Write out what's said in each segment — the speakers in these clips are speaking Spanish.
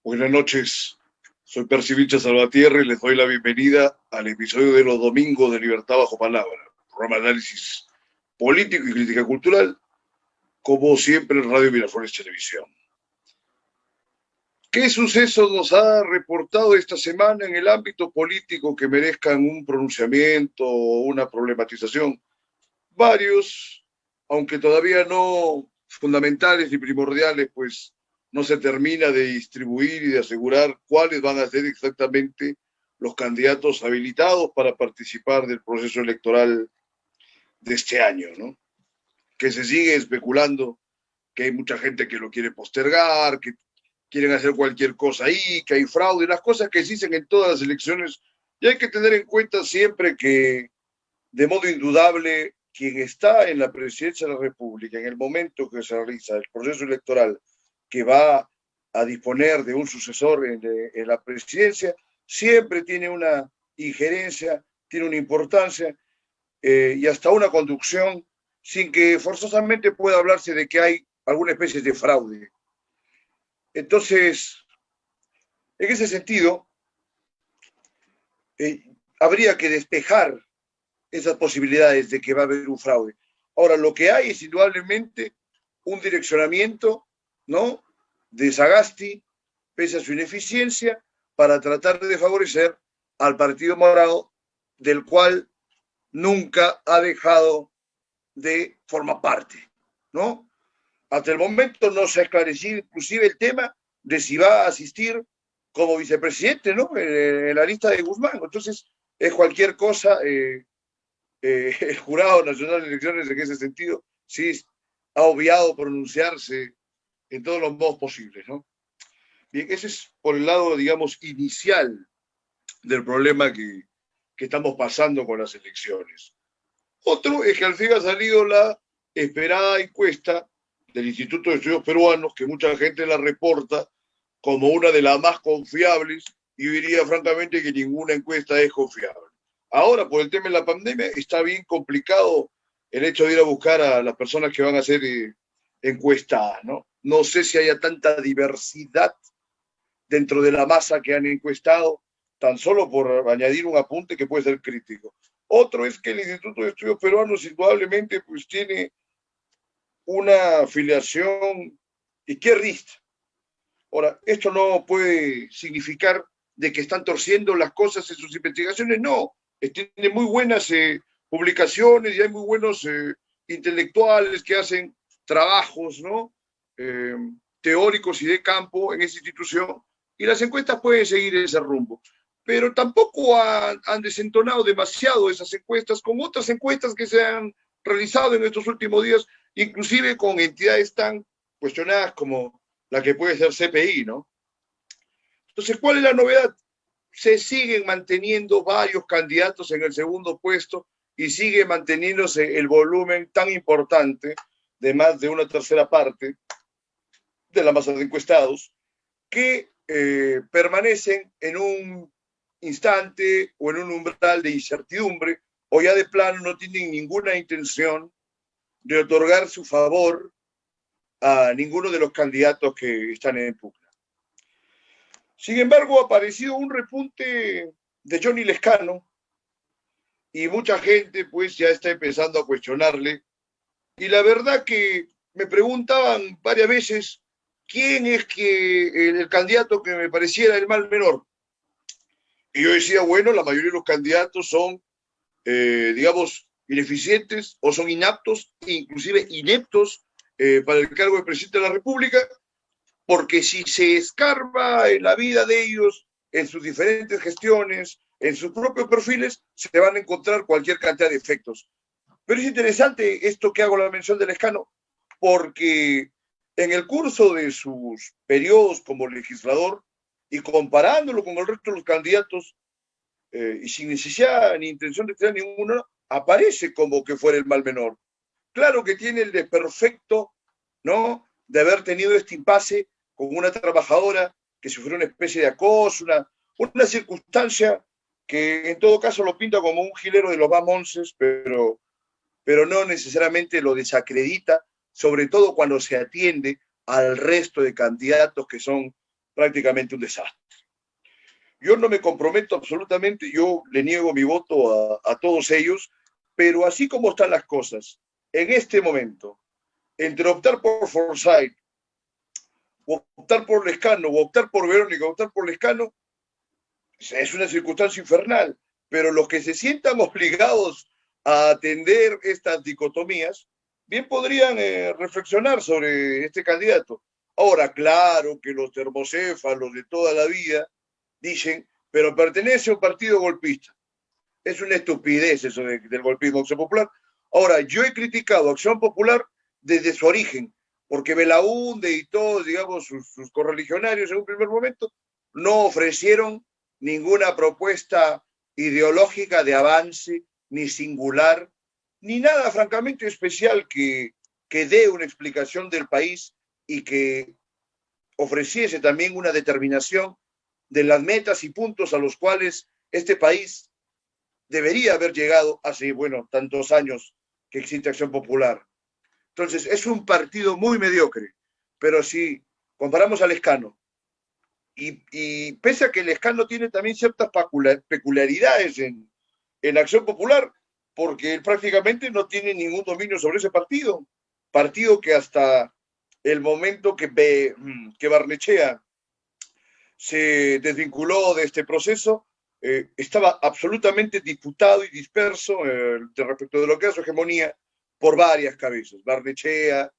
Buenas noches, soy Percibicha Salvatierra y les doy la bienvenida al episodio de los domingos de Libertad Bajo Palabra, programa de análisis político y crítica cultural, como siempre en Radio Miraflores Televisión. ¿Qué sucesos nos ha reportado esta semana en el ámbito político que merezcan un pronunciamiento o una problematización? Varios, aunque todavía no fundamentales ni primordiales, pues no se termina de distribuir y de asegurar cuáles van a ser exactamente los candidatos habilitados para participar del proceso electoral de este año, ¿no? Que se sigue especulando que hay mucha gente que lo quiere postergar, que quieren hacer cualquier cosa ahí, que hay fraude, las cosas que se dicen en todas las elecciones. Y hay que tener en cuenta siempre que, de modo indudable, quien está en la presidencia de la República en el momento que se realiza el proceso electoral que va a disponer de un sucesor en la presidencia, siempre tiene una injerencia, tiene una importancia y hasta una conducción sin que forzosamente pueda hablarse de que hay alguna especie de fraude. Entonces, en ese sentido, habría que despejar esas posibilidades de que va a haber un fraude. Ahora, lo que hay es indudablemente un direccionamiento, ¿no?, de Sagasti, pese a su ineficiencia, para tratar de favorecer al Partido Morado, del cual nunca ha dejado de formar parte, ¿no? Hasta el momento no se ha esclarecido inclusive el tema de si va a asistir como vicepresidente, ¿no?, en la lista de Guzmán. Entonces, es cualquier cosa. El Jurado Nacional de Elecciones en ese sentido sí ha obviado pronunciarse en todos los modos posibles, ¿no? Bien, ese es por el lado, digamos, inicial del problema que estamos pasando con las elecciones. Otro es que al fin ha salido la esperada encuesta del Instituto de Estudios Peruanos, que mucha gente la reporta como una de las más confiables, y diría francamente que ninguna encuesta es confiable. Ahora, por el tema de la pandemia, está bien complicado el hecho de ir a buscar a las personas que van a ser encuestadas, ¿no? No sé si haya tanta diversidad dentro de la masa que han encuestado, tan solo por añadir un apunte que puede ser crítico. Otro es que el Instituto de Estudios Peruanos indudablemente pues tiene una afiliación izquierdista. Ahora, esto no puede significar de que están torciendo las cosas en sus investigaciones, no. Tiene muy buenas publicaciones y hay muy buenos intelectuales que hacen trabajos, ¿no?, eh, teóricos y de campo en esa institución, y las encuestas pueden seguir ese rumbo. Pero tampoco han desentonado demasiado esas encuestas con otras encuestas que se han realizado en estos últimos días, inclusive con entidades tan cuestionadas como la que puede ser CPI, ¿no? Entonces, ¿cuál es la novedad? Se siguen manteniendo varios candidatos en el segundo puesto y sigue manteniéndose el volumen tan importante de más de una tercera parte de la masa de encuestados que permanecen en un instante o en un umbral de incertidumbre o ya de plano no tienen ninguna intención de otorgar su favor a ninguno de los candidatos que están en pugna. Sin embargo, ha aparecido un repunte de Johnny Lescano y mucha gente pues ya está empezando a cuestionarle. Y la verdad que me preguntaban varias veces quién es que el candidato que me pareciera el mal menor. Y yo decía, bueno, la mayoría de los candidatos son, digamos, ineficientes o son inaptos, inclusive ineptos para el cargo de presidente de la República, porque si se escarba en la vida de ellos, en sus diferentes gestiones, en sus propios perfiles, se van a encontrar cualquier cantidad de efectos. Pero es interesante esto que hago la mención del Lescano, porque en el curso de sus periodos como legislador y comparándolo con el resto de los candidatos, y sin necesidad ni intención de tener ninguno, aparece como que fuera el mal menor. Claro que tiene el desperfecto, ¿no?, de haber tenido este impasse con una trabajadora que sufrió una especie de acoso, una circunstancia que en todo caso lo pinta como un gilero de los más monces, pero no necesariamente lo desacredita, sobre todo cuando se atiende al resto de candidatos que son prácticamente un desastre. Yo no me comprometo absolutamente, yo le niego mi voto a todos ellos, pero así como están las cosas, en este momento, entre optar por Forsyth, o optar por Lescano, o optar por Verónica, o optar por Lescano, es una circunstancia infernal, pero los que se sientan obligados a atender estas dicotomías, bien podrían reflexionar sobre este candidato. Ahora, claro que los termocéfalos de toda la vida dicen, pero pertenece a un partido golpista. Es una estupidez eso del golpismo Acción Popular. Ahora, yo he criticado a Acción Popular desde su origen, porque Belaúnde y todos, digamos, sus correligionarios en un primer momento no ofrecieron ninguna propuesta ideológica de avance, ni singular, ni nada francamente especial que dé una explicación del país y que ofreciese también una determinación de las metas y puntos a los cuales este país debería haber llegado hace, bueno, tantos años que existe Acción Popular. Entonces, es un partido muy mediocre, pero si comparamos al Lescano, y pese a que el Lescano tiene también ciertas peculiaridades en Acción Popular, porque él prácticamente no tiene ningún dominio sobre ese partido que hasta el momento que Barnechea se desvinculó de este proceso, estaba absolutamente disputado y disperso respecto de lo que era su hegemonía por varias cabezas, Barnechea,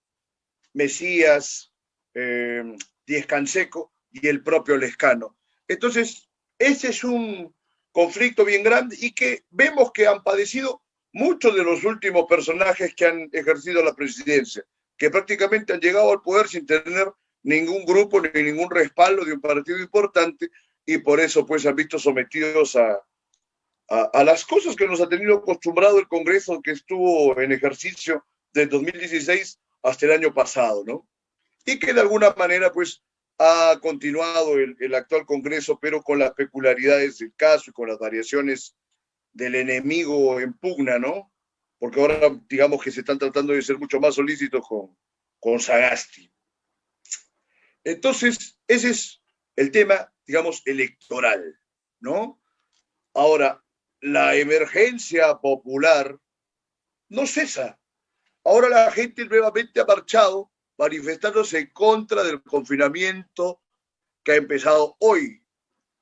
Mesías, Díez Canseco y el propio Lescano. Entonces, ese es un conflicto bien grande y que vemos que han padecido muchos de los últimos personajes que han ejercido la presidencia, que prácticamente han llegado al poder sin tener ningún grupo ni ningún respaldo de un partido importante y por eso pues han visto sometidos a las cosas que nos ha tenido acostumbrado el Congreso que estuvo en ejercicio desde 2016 hasta el año pasado, ¿no? Y que de alguna manera pues ha continuado el actual Congreso, pero con las peculiaridades del caso y con las variaciones del enemigo en pugna, ¿no? Porque ahora digamos que se están tratando de ser mucho más solícitos con Sagasti. Entonces, ese es el tema, digamos, electoral, ¿no? Ahora, la emergencia popular no cesa. Ahora la gente nuevamente ha marchado manifestándose en contra del confinamiento que ha empezado hoy,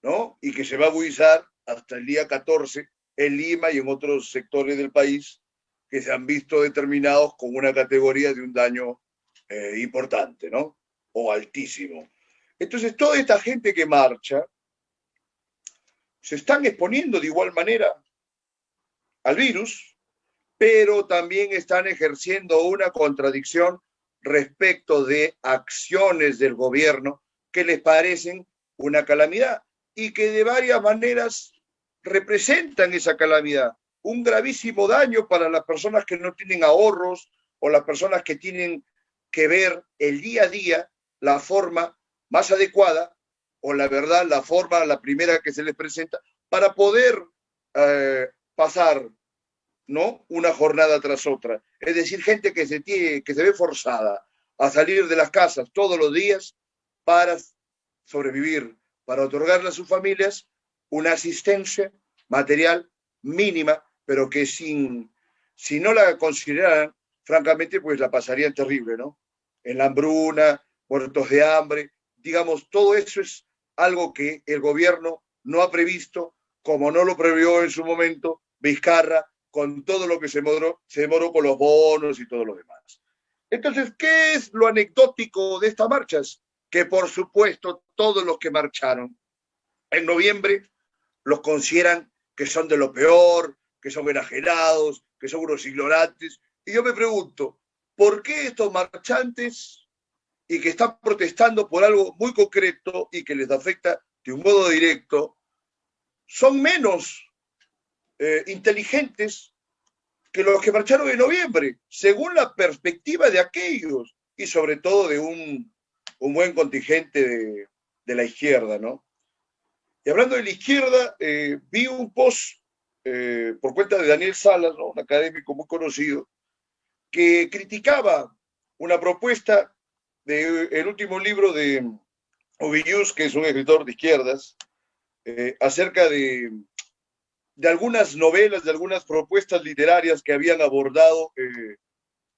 ¿no? Y que se va a agudizar hasta el día 14 en Lima y en otros sectores del país que se han visto determinados con una categoría de un daño importante, ¿no? O altísimo. Entonces, toda esta gente que marcha se están exponiendo de igual manera al virus, pero también están ejerciendo una contradicción respecto de acciones del gobierno que les parecen una calamidad y que de varias maneras representan esa calamidad, un gravísimo daño para las personas que no tienen ahorros o las personas que tienen que ver el día a día la forma más adecuada o la verdad, la forma, la primera que se les presenta para poder pasar, ¿no? Una jornada tras otra. Es decir, gente que se ve forzada a salir de las casas todos los días para sobrevivir, para otorgarle a sus familias una asistencia material mínima, pero que si no la consideraran, francamente, pues la pasarían terrible, ¿no? En la hambruna, muertos de hambre, digamos, todo eso es algo que el gobierno no ha previsto, como no lo previó en su momento Vizcarra, con todo lo que se demoró con los bonos y todo lo demás. Entonces, ¿qué es lo anecdótico de estas marchas? Que por supuesto todos los que marcharon en noviembre los consideran que son de lo peor, que son enajenados, que son unos ignorantes. Y yo me pregunto, ¿por qué estos marchantes y que están protestando por algo muy concreto y que les afecta de un modo directo, son menos inteligentes que los que marcharon en noviembre, según la perspectiva de aquellos y sobre todo de un buen contingente de la izquierda, ¿no? Y hablando de la izquierda, vi un post por cuenta de Daniel Salas, ¿no? Un académico muy conocido, que criticaba una propuesta del último libro Ovidius, que es un escritor de izquierdas, acerca de algunas novelas, de algunas propuestas literarias que habían abordado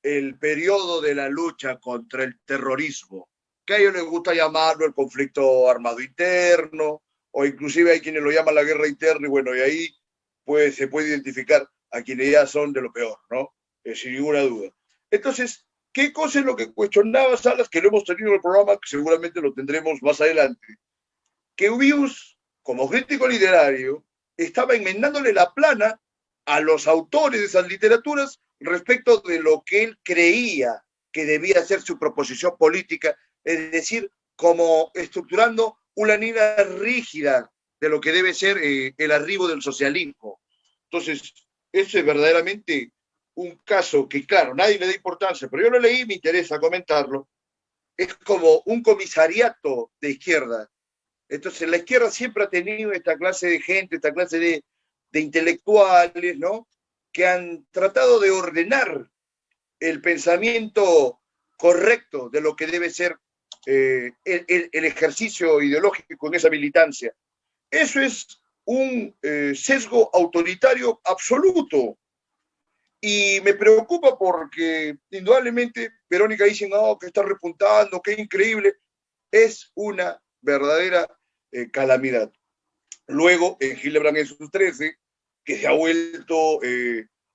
el periodo de la lucha contra el terrorismo, que a ellos les gusta llamarlo el conflicto armado interno, o inclusive hay quienes lo llaman la guerra interna, y bueno, y ahí pues se puede identificar a quienes ya son de lo peor, ¿no? Sin ninguna duda. Entonces, ¿qué cosa es lo que cuestionaba Salas, que lo hemos tenido en el programa, que seguramente lo tendremos más adelante? Que Ubius, como crítico literario, estaba enmendándole la plana a los autores de esas literaturas respecto de lo que él creía que debía ser su proposición política, es decir, como estructurando una línea rígida de lo que debe ser el arribo del socialismo. Entonces, eso es verdaderamente un caso que, claro, nadie le da importancia, pero yo lo leí y me interesa comentarlo. Es como un comisariato de izquierda. Entonces, la izquierda siempre ha tenido esta clase de gente, esta clase de intelectuales, ¿no? Que han tratado de ordenar el pensamiento correcto de lo que debe ser el ejercicio ideológico en esa militancia. Eso es un sesgo autoritario absoluto. Y me preocupa porque, indudablemente, Verónica dice, no, que está repuntando, qué increíble. Es una verdadera calamidad. Luego, en Hildebrand en sus 13, que se ha vuelto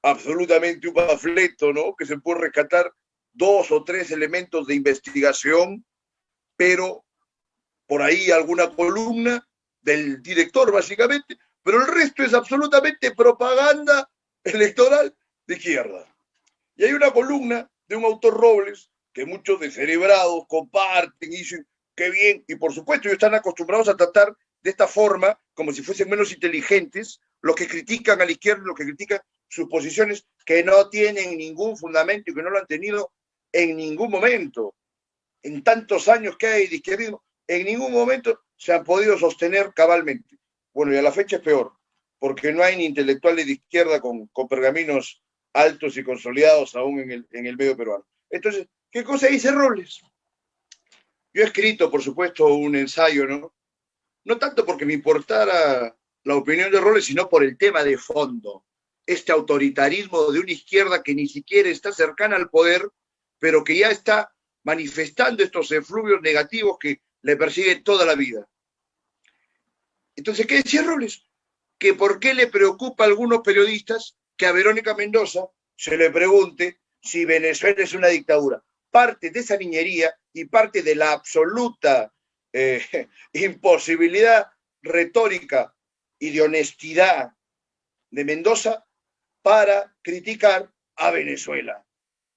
absolutamente un panfleto, ¿no? Que se puede rescatar 2 o 3 elementos de investigación, pero por ahí alguna columna del director, básicamente, pero el resto es absolutamente propaganda electoral de izquierda. Y hay una columna de un autor Robles que muchos descerebrados comparten y dicen, qué bien, y por supuesto ellos están acostumbrados a tratar de esta forma, como si fuesen menos inteligentes, los que critican a la izquierda, los que critican sus posiciones que no tienen ningún fundamento y que no lo han tenido en ningún momento. En tantos años que hay de izquierdismo, en ningún momento se han podido sostener cabalmente. Bueno, y a la fecha es peor, porque no hay ni intelectuales de izquierda con pergaminos altos y consolidados aún en el medio peruano. Entonces, ¿qué cosa dice Robles? Yo he escrito, por supuesto, un ensayo, ¿no? No tanto porque me importara la opinión de Robles, sino por el tema de fondo. Este autoritarismo de una izquierda que ni siquiera está cercana al poder, pero que ya está manifestando estos efluvios negativos que le persiguen toda la vida. Entonces, ¿qué decía Robles? Que por qué le preocupa a algunos periodistas que a Verónica Mendoza se le pregunte si Venezuela es una dictadura. Parte de esa niñería y parte de la absoluta imposibilidad retórica y de honestidad de Mendoza para criticar a Venezuela.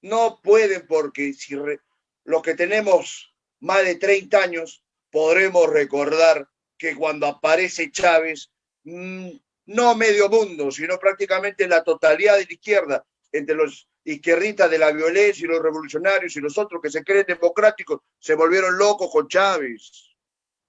No pueden porque si los que tenemos más de 30 años podremos recordar que cuando aparece Chávez, no medio mundo, sino prácticamente la totalidad de la izquierda, entre los izquierdistas de la violencia y los revolucionarios y los otros que se creen democráticos, se volvieron locos con Chávez.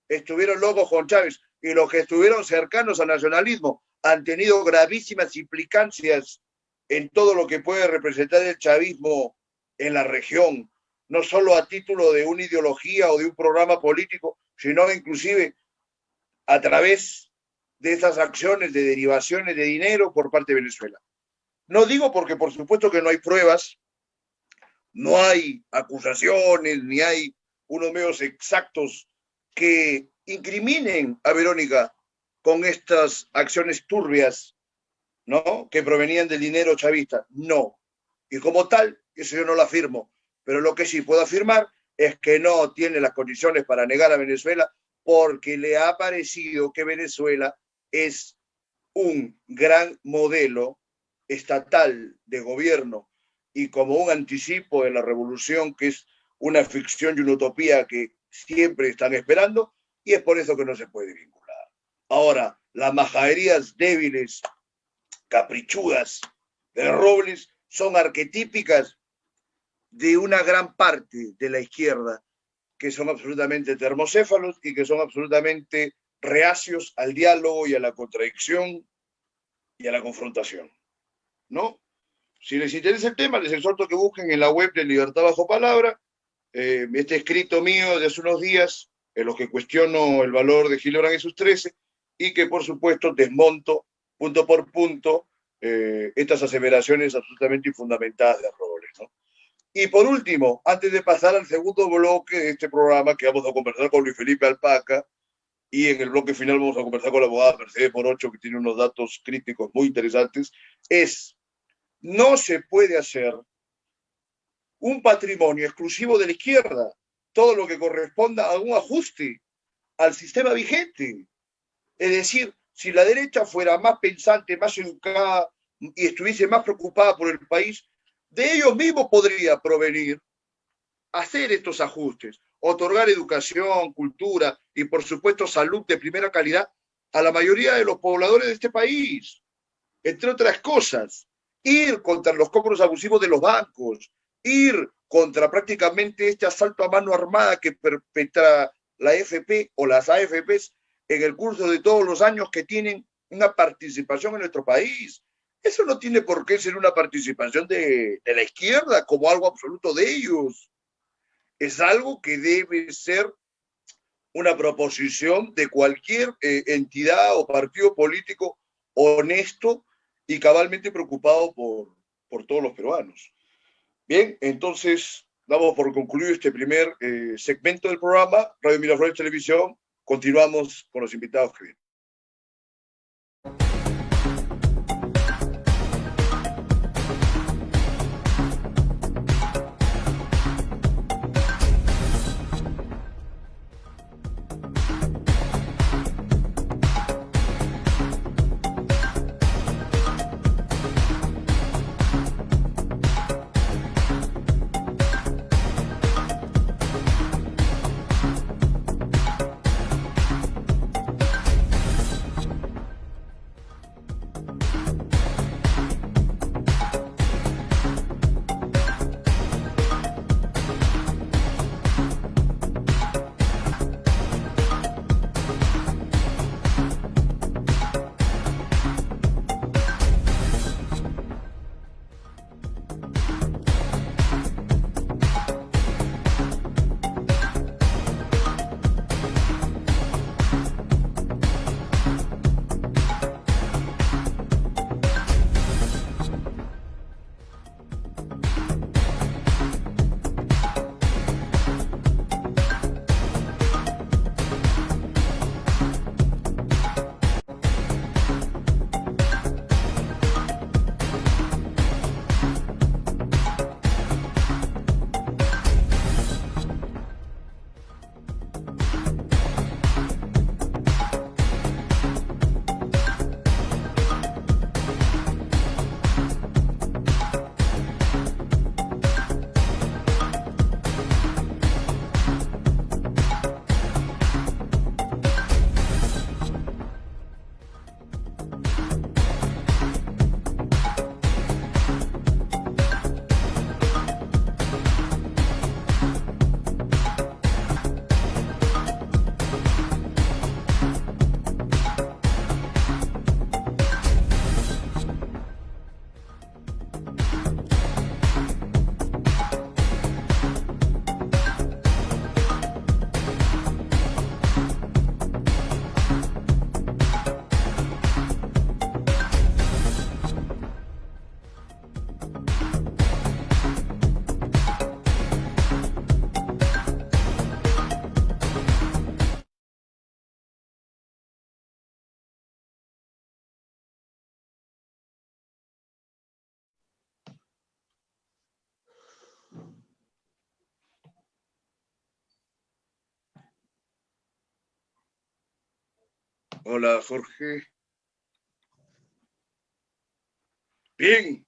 Estuvieron locos con Chávez. Y los que estuvieron cercanos al nacionalismo han tenido gravísimas implicancias en todo lo que puede representar el chavismo en la región, no solo a título de una ideología o de un programa político, sino inclusive a través de esas acciones de derivaciones de dinero por parte de Venezuela. No digo porque por supuesto que no hay pruebas, no hay acusaciones, ni hay unos medios exactos que incriminen a Verónica con estas acciones turbias, ¿no? Que provenían del dinero chavista. No. Y como tal, eso yo no lo afirmo. Pero lo que sí puedo afirmar es que no tiene las condiciones para negar a Venezuela porque le ha parecido que Venezuela es un gran modelo estatal de gobierno y como un anticipo de la revolución que es una ficción y una utopía que siempre están esperando y es por eso que no se puede vincular. Ahora, las majaderías débiles, caprichudas de Robles son arquetípicas de una gran parte de la izquierda que son absolutamente termocéfalos y que son absolutamente reacios al diálogo y a la contradicción y a la confrontación, ¿no? Si les interesa el tema, les exhorto que busquen en la web de Libertad Bajo Palabra este escrito mío de hace unos días en los que cuestiono el valor de Hildebrand y sus 13, y que por supuesto desmonto punto por punto estas aseveraciones absolutamente infundamentadas de Robles, ¿no? Y por último, antes de pasar al segundo bloque de este programa, que vamos a conversar con Luis Felipe Alpaca, y en el bloque final vamos a conversar con la abogada Mercedes Morocho, que tiene unos datos críticos muy interesantes, no se puede hacer un patrimonio exclusivo de la izquierda, todo lo que corresponda a un ajuste al sistema vigente. Es decir, si la derecha fuera más pensante, más educada y estuviese más preocupada por el país, de ellos mismos podría provenir hacer estos ajustes, otorgar educación, cultura y, por supuesto, salud de primera calidad a la mayoría de los pobladores de este país. Entre otras cosas, ir contra los cobros abusivos de los bancos, ir contra prácticamente este asalto a mano armada que perpetra la AFP o las AFPs en el curso de todos los años que tienen una participación en nuestro país. Eso no tiene por qué ser una participación de la izquierda como algo absoluto de ellos. Es algo que debe ser una proposición de cualquier entidad o partido político honesto y cabalmente preocupado por todos los peruanos. Bien, entonces damos por concluido este primer segmento del programa. Radio Miraflores Televisión. Continuamos con los invitados que vienen. Hola, Jorge. Bien,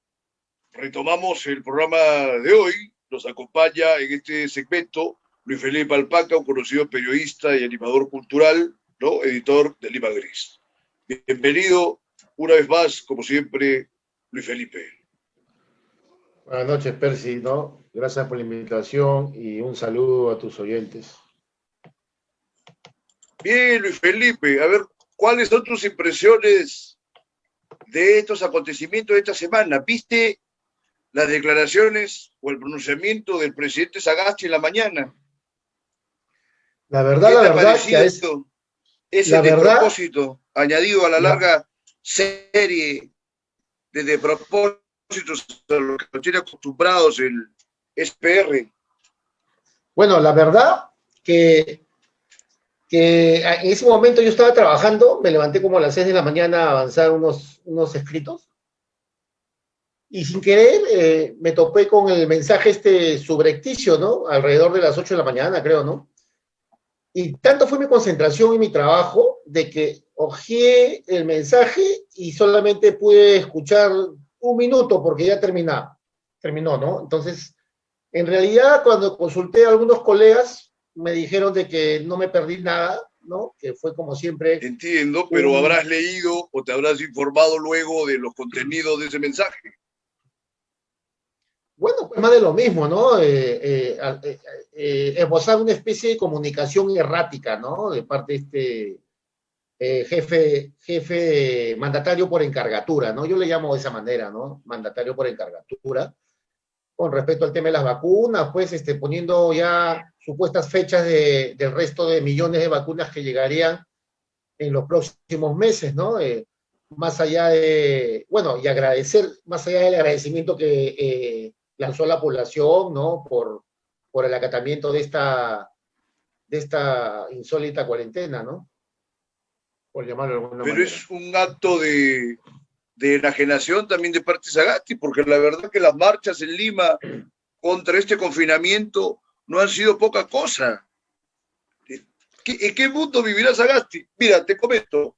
retomamos el programa de hoy. Nos acompaña en este segmento Luis Felipe Alpaca, un conocido periodista y animador cultural, ¿no? Editor de Lima Gris. Bienvenido una vez más, como siempre, Luis Felipe. Buenas noches, Percy, ¿no? Gracias por la invitación y un saludo a tus oyentes. Bien, Luis Felipe, a ver, ¿cuáles son tus impresiones de estos acontecimientos de esta semana? ¿Viste las declaraciones o el pronunciamiento del presidente Sagasti en la mañana? ¿Qué la te ha verdad, que parecido es, ese la verdad, despropósito añadido a la la, larga serie de despropósitos a los que nos tiene acostumbrados el SPR? bueno, la verdad que, en ese momento yo estaba trabajando, me levanté como a las 6 de la mañana a avanzar unos escritos y sin querer me topé con el mensaje este subrepticio, ¿no? Alrededor de las 8 de la mañana, creo, ¿no? Y tanto fue mi concentración y mi trabajo de que hojeé el mensaje y solamente pude escuchar un minuto porque ya terminó, ¿no? Entonces, en realidad, cuando consulté a algunos colegas, me dijeron de que no me perdí nada, ¿no? Que fue como siempre Entiendo, pero un, habrás leído o te habrás informado luego de los contenidos de ese mensaje. bueno, pues más de lo mismo, ¿no? Esbozar una especie de comunicación errática, ¿no? De parte de este jefe mandatario por encargatura, ¿no? Yo le llamo de esa manera, ¿no? Mandatario por encargatura. Con respecto al tema de las vacunas, pues poniendo ya supuestas fechas del resto de millones de vacunas que llegarían en los próximos meses, ¿no? Más allá de, bueno, y agradecer, más allá del agradecimiento que lanzó la población, ¿no? Por el acatamiento de esta insólita cuarentena, ¿no? Por llamarlo de alguna Pero manera. es un acto de enajenación también de parte de Sagasti, porque la verdad que las marchas en Lima contra este confinamiento no han sido poca cosa. ¿En qué mundo vivirá Sagasti? Mira, te comento,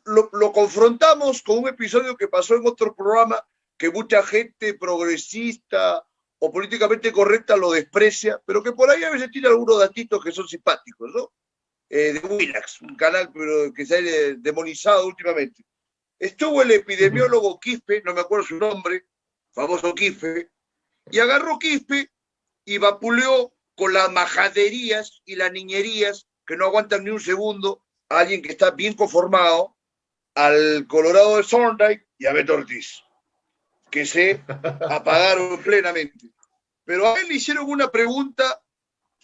lo confrontamos con un episodio que pasó en otro programa que mucha gente progresista o políticamente correcta lo desprecia, pero que por ahí a veces tiene algunos datitos que son simpáticos, ¿no? De Willax, un canal pero que se ha demonizado últimamente. Estuvo el Uh -huh. epidemiólogo Quispe, no me acuerdo su nombre, famoso Quispe, y agarró Quispe y vapuleó con las majaderías y las niñerías que no aguantan ni un segundo a alguien que está bien conformado, al Colorado de Thorndike y a Beto Ortiz, que se apagaron plenamente. Pero a él le hicieron una pregunta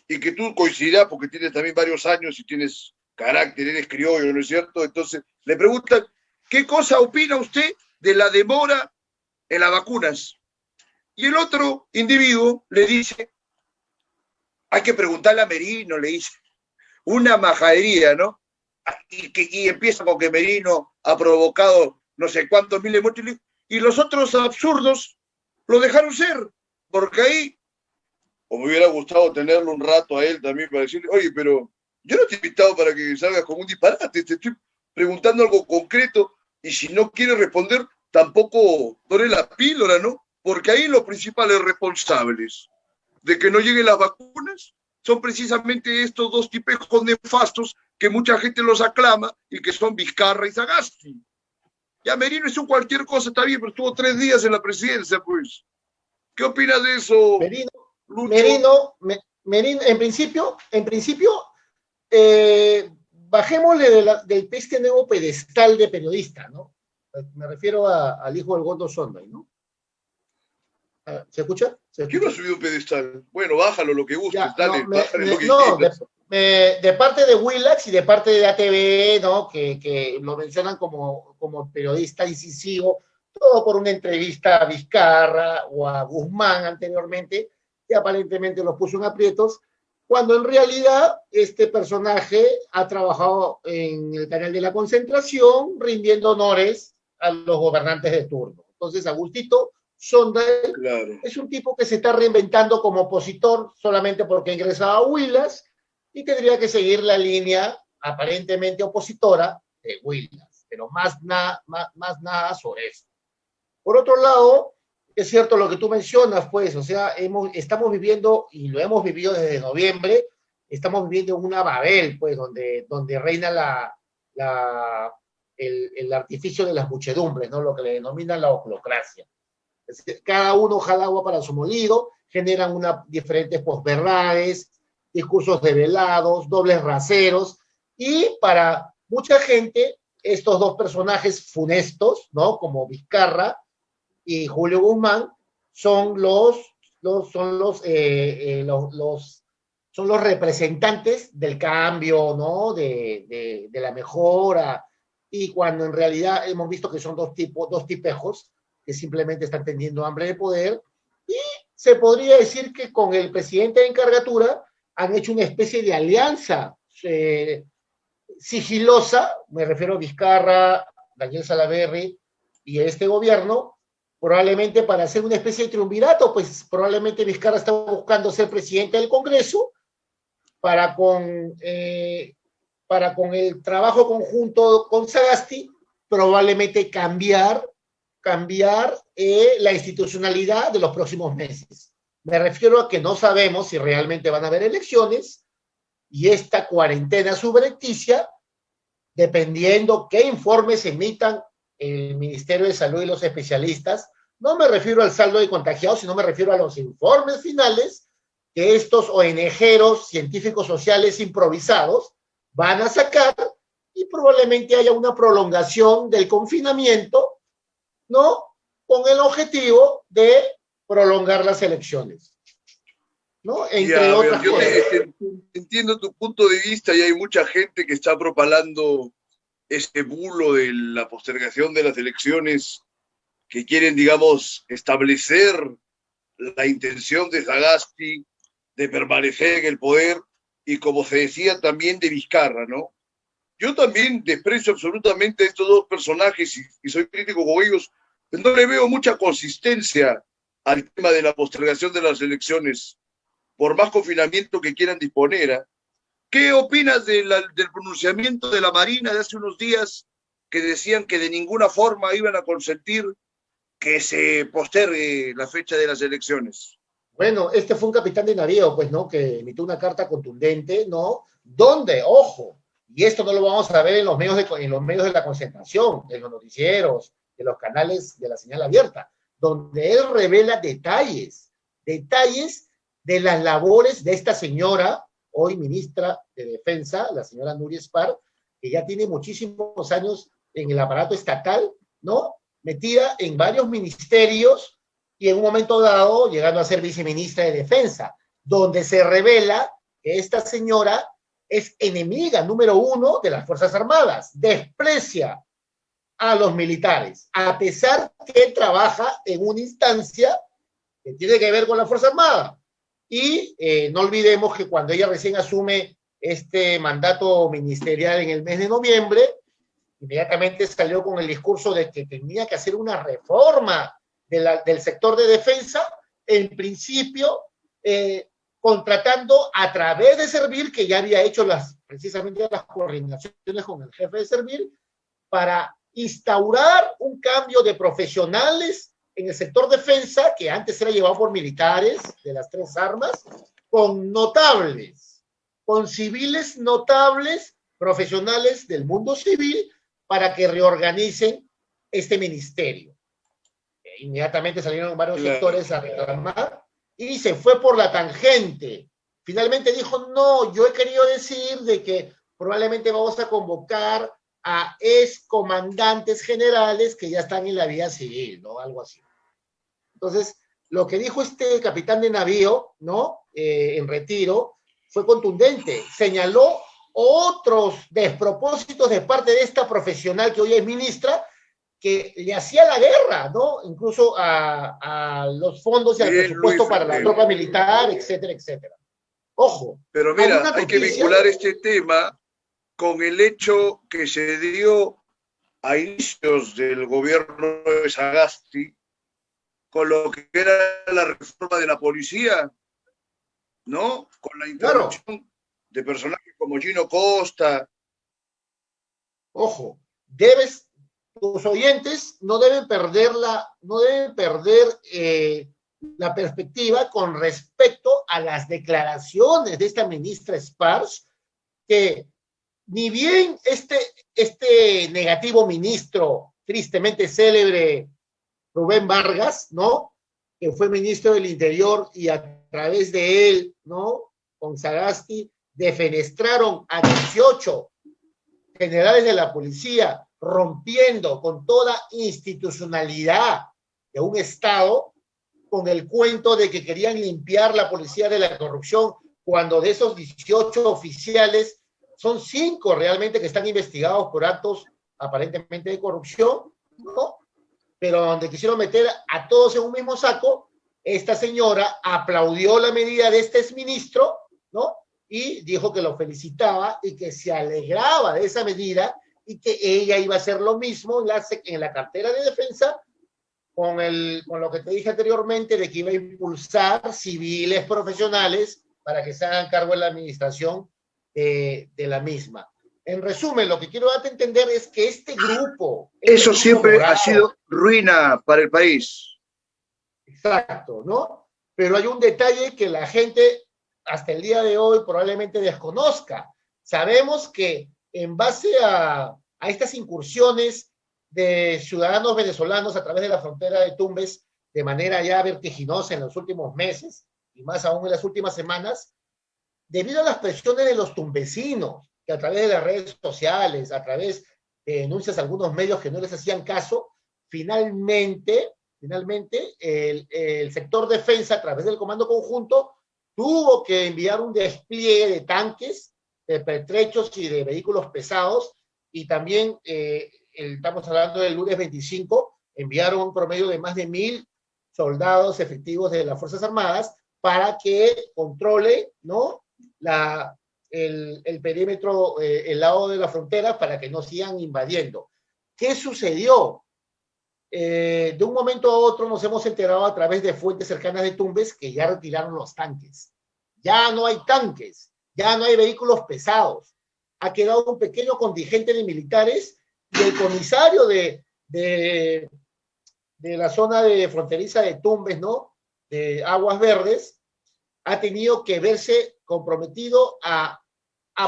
y que tú coincidirás porque tienes también varios años y tienes carácter, eres criollo, ¿no es cierto? Entonces le preguntan, ¿qué cosa opina usted de la demora en las vacunas? Y el otro individuo le dice, hay que preguntarle a Merino, le dice, una majadería, ¿no? Y empieza con que Merino ha provocado no sé cuántos miles de muertos, y los otros absurdos lo dejaron ser, porque ahí, o me hubiera gustado tenerlo un rato a él también para decirle, oye, pero yo no te he invitado para que salgas con un disparate, te estoy preguntando algo concreto, y si no quieres responder, tampoco dore la píldora, ¿no? Porque ahí los principales responsables de que no lleguen las vacunas son precisamente estos dos tipejos nefastos que mucha gente los aclama y que son Vizcarra y Sagasti. Ya Merino hizo cualquier cosa, está bien, pero estuvo 3 días en la presidencia, pues. ¿Qué opinas de eso, Merino, Lucho? Merino, en principio bajémosle del este nuevo pedestal de periodista, ¿no? Me refiero al hijo del Gordo Sonday, ¿no? ¿Se escucha? ¿Se ¿Quién lo ha escucha? subido un pedestal? Bueno, bájalo lo que Ya, gustes, no, dale, bájale lo que no quieras. de parte de Willax y de parte de ATV, ¿no? Que lo mencionan como periodista incisivo, todo por una entrevista a Vizcarra o a Guzmán anteriormente, que aparentemente los puso en aprietos, cuando en realidad este personaje ha trabajado en el canal de la concentración, rindiendo honores a los gobernantes de turno. Entonces, Agustito Sonda Claro. es un tipo que se está reinventando como opositor solamente porque ha ingresado a Huilas y tendría que seguir la línea aparentemente opositora de Huilas, pero más nada sobre eso. Por otro lado, es cierto lo que tú mencionas, pues, o sea, estamos viviendo, y lo hemos vivido desde noviembre, estamos viviendo en una Babel, pues, donde reina el artificio de las muchedumbres, ¿no? Lo que le denominan la oclocracia. Cada uno jala agua para su molido, generan diferentes posverdades, discursos develados, dobles raseros, y para mucha gente, estos dos personajes funestos, ¿no? Como Vizcarra y Julio Guzmán, son los son los representantes del cambio, ¿no? De la mejora, y cuando en realidad hemos visto que son dos tipejos que simplemente están teniendo hambre de poder, y se podría decir que con el presidente de encargatura han hecho una especie de alianza sigilosa, me refiero a Vizcarra, Daniel Salaverry y este gobierno, probablemente para hacer una especie de triunvirato, pues probablemente Vizcarra está buscando ser presidente del Congreso para con el trabajo conjunto con Sagasti, probablemente cambiar la institucionalidad de los próximos meses. Me refiero a que no sabemos si realmente van a haber elecciones, y esta cuarentena subrepticia, dependiendo qué informes emitan el Ministerio de Salud y los especialistas, no me refiero al saldo de contagiados, sino me refiero a los informes finales que estos ONGeros, científicos sociales improvisados, van a sacar, y probablemente haya una prolongación del confinamiento, ¿no? Con el objetivo de prolongar las elecciones, ¿no? Entre otras cosas. Entiendo tu punto de vista, y hay mucha gente que está propalando este bulo de la postergación de las elecciones, que quieren, digamos, establecer la intención de Sagasti de permanecer en el poder, y como se decía también de Vizcarra, ¿no? Yo también desprecio absolutamente a estos dos personajes, y soy crítico con ellos, pero no le veo mucha consistencia al tema de la postergación de las elecciones, por más confinamiento que quieran disponer, ¿eh? ¿Qué opinas del pronunciamiento de la Marina de hace unos días, que decían que de ninguna forma iban a consentir que se postergue la fecha de las elecciones? Bueno, este fue un capitán de navío, pues, ¿no? Que emitió una carta contundente, ¿no? Donde, ojo, y esto no lo vamos a ver en los medios de la concentración, en los noticieros, en los canales de la señal abierta, donde él revela detalles de las labores de esta señora, hoy ministra de Defensa, la señora Núria Espar, que ya tiene muchísimos años en el aparato estatal, ¿no? Metida en varios ministerios, y en un momento dado llegando a ser viceministra de Defensa, donde se revela que esta señora es enemiga número uno de las Fuerzas Armadas, desprecia a los militares, a pesar que trabaja en una instancia que tiene que ver con la Fuerza Armada. Y no olvidemos que cuando ella recién asume este mandato ministerial en el mes de noviembre, inmediatamente salió con el discurso de que tenía que hacer una reforma del sector de defensa, en principio contratando a través de Servir, que ya había hecho precisamente las coordinaciones con el jefe de Servir, para instaurar un cambio de profesionales en el sector defensa, que antes era llevado por militares de las tres armas, con notables, con civiles notables, profesionales del mundo civil, para que reorganicen este ministerio. Inmediatamente salieron varios sectores a reclamar, y se fue por la tangente. Finalmente dijo, no, yo he querido decir de que probablemente vamos a convocar a excomandantes generales que ya están en la vía civil, ¿no? Algo así. Entonces, lo que dijo este capitán de navío, ¿no? En retiro, fue contundente. Señaló otros despropósitos de parte de esta profesional que hoy es ministra, que le hacía la guerra, ¿no? Incluso a los fondos y al presupuesto para la tropa militar, etcétera, etcétera. Ojo. Pero mira, hay que vincular este tema con el hecho que se dio a inicios del gobierno de Sagasti, con lo que era la reforma de la policía, ¿no? Con la intervención de personajes como Gino Costa. Ojo, tus oyentes no deben perder la perspectiva con respecto a las declaraciones de esta ministra Spars, que ni bien este negativo ministro, tristemente célebre, Rubén Vargas, ¿no? Que fue ministro del Interior, y a través de él, ¿no? Con Sagasti, defenestraron a 18 generales de la policía, rompiendo con toda institucionalidad de un Estado, con el cuento de que querían limpiar la policía de la corrupción, cuando de esos 18 oficiales son 5 realmente que están investigados por actos aparentemente de corrupción, ¿no? Pero donde quisieron meter a todos en un mismo saco, esta señora aplaudió la medida de este exministro, ¿no? Y dijo que lo felicitaba y que se alegraba de esa medida y que ella iba a hacer lo mismo en la cartera de defensa con lo que te dije anteriormente de que iba a impulsar civiles profesionales para que se hagan cargo de la administración de la misma. En resumen, lo que quiero darte a entender es que Eso siempre morado, ha sido ruina para el país. exacto, ¿no? Pero hay un detalle que la gente hasta el día de hoy probablemente desconozca. Sabemos que en base a estas incursiones de ciudadanos venezolanos a través de la frontera de Tumbes de manera ya vertiginosa en los últimos meses y más aún en las últimas semanas, debido a las presiones de los tumbesinos, que a través de las redes sociales, a través de denuncias a algunos medios que no les hacían caso, finalmente el sector defensa a través del Comando Conjunto tuvo que enviar un despliegue de tanques, de pertrechos y de vehículos pesados, y también estamos hablando del lunes 25, enviaron un promedio de más de 1,000 soldados efectivos de las Fuerzas Armadas para que controle, ¿no?, el perímetro, el lado de la frontera, para que no sigan invadiendo. ¿Qué sucedió? De un momento a otro nos hemos enterado a través de fuentes cercanas de Tumbes que ya retiraron los tanques. Ya no hay tanques, ya no hay vehículos pesados. Ha quedado un pequeño contingente de militares y el comisario de la zona de fronteriza de Tumbes, ¿no?, de Aguas Verdes, ha tenido que verse comprometido a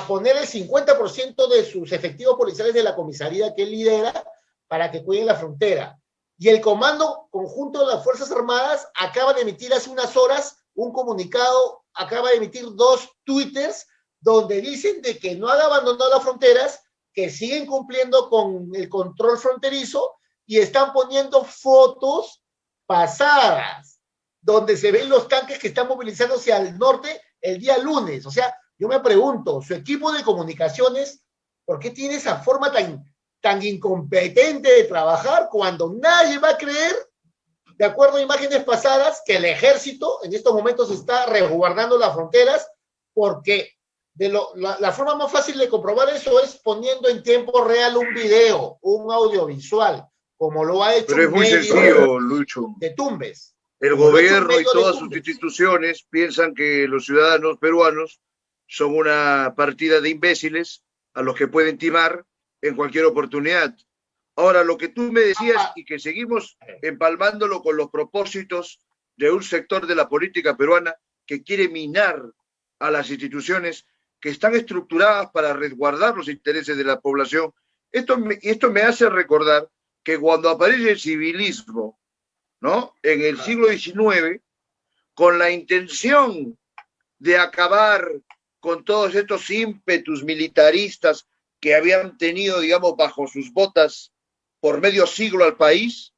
poner el 50% de sus efectivos policiales de la comisaría que él lidera para que cuiden la frontera. Y el Comando Conjunto de las Fuerzas Armadas acaba de emitir hace unas horas un comunicado, acaba de emitir 2 twitters donde dicen de que no han abandonado las fronteras, que siguen cumpliendo con el control fronterizo y están poniendo fotos pasadas donde se ven los tanques que están movilizándose al norte el día lunes. O sea, yo me pregunto, su equipo de comunicaciones, ¿por qué tiene esa forma tan incompetente de trabajar cuando nadie va a creer, de acuerdo a imágenes pasadas, que el ejército en estos momentos está resguardando las fronteras? Porque la forma más fácil de comprobar eso es poniendo en tiempo real un video, un audiovisual, como lo ha hecho. Pero es muy sencillo, Lucho. De Tumbes. El gobierno y todas sus instituciones piensan que los ciudadanos peruanos son una partida de imbéciles a los que pueden timar en cualquier oportunidad. Ahora, lo que tú me decías y que seguimos empalmándolo con los propósitos de un sector de la política peruana que quiere minar a las instituciones que están estructuradas para resguardar los intereses de la población. Esto me hace recordar que cuando aparece el civilismo, ¿no?, en el siglo XIX, con la intención de acabar con todos estos ímpetus militaristas que habían tenido, digamos, bajo sus botas por medio siglo al país,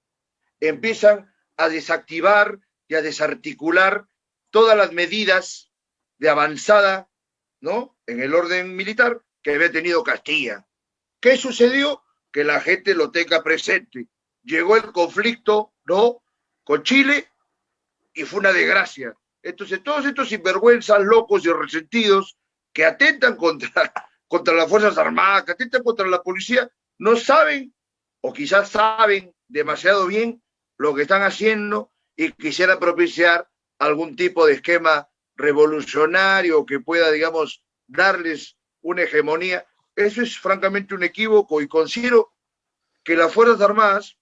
empiezan a desactivar y a desarticular todas las medidas de avanzada, ¿no?, en el orden militar que había tenido Castilla. ¿Qué sucedió? Que la gente lo tenga presente. Llegó el conflicto, ¿no?, con Chile y fue una desgracia. Entonces, todos estos sinvergüenzas locos y resentidos que atentan contra las Fuerzas Armadas, que atentan contra la policía, no saben, o quizás saben demasiado bien lo que están haciendo y quisieran propiciar algún tipo de esquema revolucionario que pueda, digamos, darles una hegemonía. Eso es francamente un equívoco y considero que las Fuerzas Armadas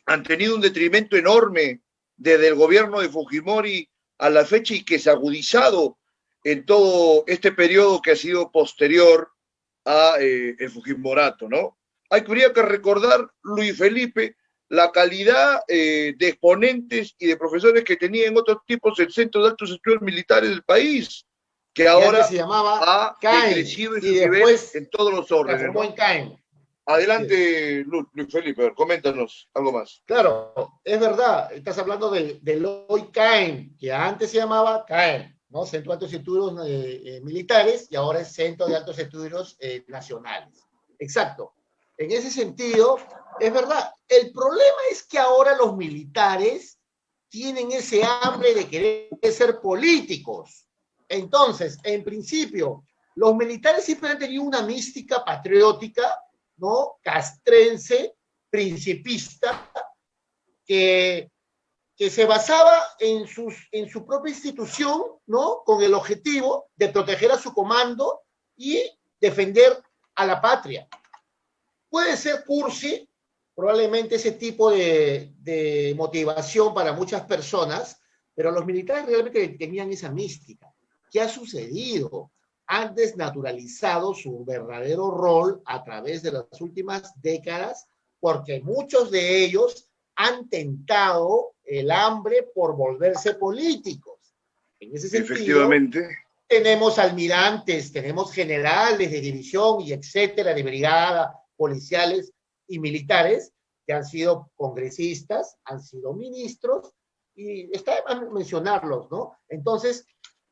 han tenido un detrimento enorme desde el gobierno de Fujimori a la fecha y que se ha agudizado en todo este periodo que ha sido posterior a el Fujimorato, ¿no? Habría que recordar, Luis Felipe, la calidad de exponentes y de profesores que tenía en otros tipos el Centro de Altos Estudios Militares del país, que ahora se llamaba ha decrecido en su nivel en todos los órdenes, ¿no? Adelante, Luis Felipe, coméntanos algo más. Claro, es verdad, estás hablando del hoy CAEM, que antes se llamaba CAEM, ¿no? Centro de Altos Estudios Militares, y ahora es Centro de Altos Estudios Nacionales. Exacto. En ese sentido, es verdad. El problema es que ahora los militares tienen ese hambre de querer ser políticos. Entonces, en principio, los militares siempre han tenido una mística patriótica, ¿no? Castrense, principista, que se basaba en su propia institución, ¿no? Con el objetivo de proteger a su comando y defender a la patria. Puede ser cursi, probablemente ese tipo de motivación para muchas personas, pero los militares realmente tenían esa mística. ¿Qué ha sucedido? Han desnaturalizado su verdadero rol a través de las últimas décadas, porque muchos de ellos han tentado el hambre por volverse políticos. En ese sentido, efectivamente, tenemos almirantes, tenemos generales de división y etcétera, de brigada, policiales y militares, que han sido congresistas, han sido ministros, y está de más mencionarlos, ¿no? Entonces,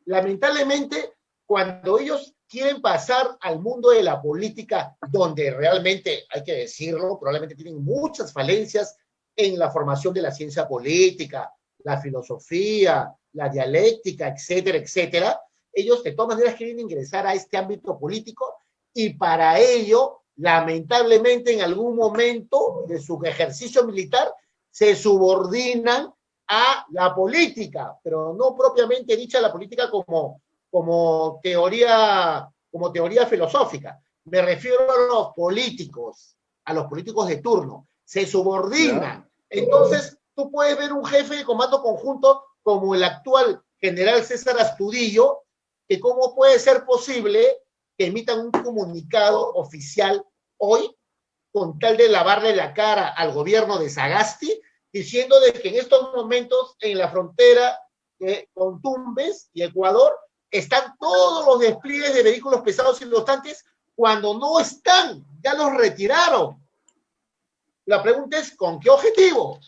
lamentablemente, cuando ellos quieren pasar al mundo de la política, donde realmente, hay que decirlo, probablemente tienen muchas falencias en la formación de la ciencia política, la filosofía, la dialéctica, etcétera, etcétera, ellos de todas maneras quieren ingresar a este ámbito político y para ello, lamentablemente, en algún momento de su ejercicio militar, se subordinan a la política, pero no propiamente dicha la política como teoría filosófica. Me refiero a los políticos de turno. Se subordinan. ¿Ya? Entonces, tú puedes ver un jefe de comando conjunto como el actual general César Astudillo, que cómo puede ser posible que emitan un comunicado oficial hoy con tal de lavarle la cara al gobierno de Sagasti, diciendo de que en estos momentos en la frontera con Tumbes y Ecuador están todos los despliegues de vehículos pesados y los tanques cuando no están, ya los retiraron. La pregunta es, ¿con qué objetivo?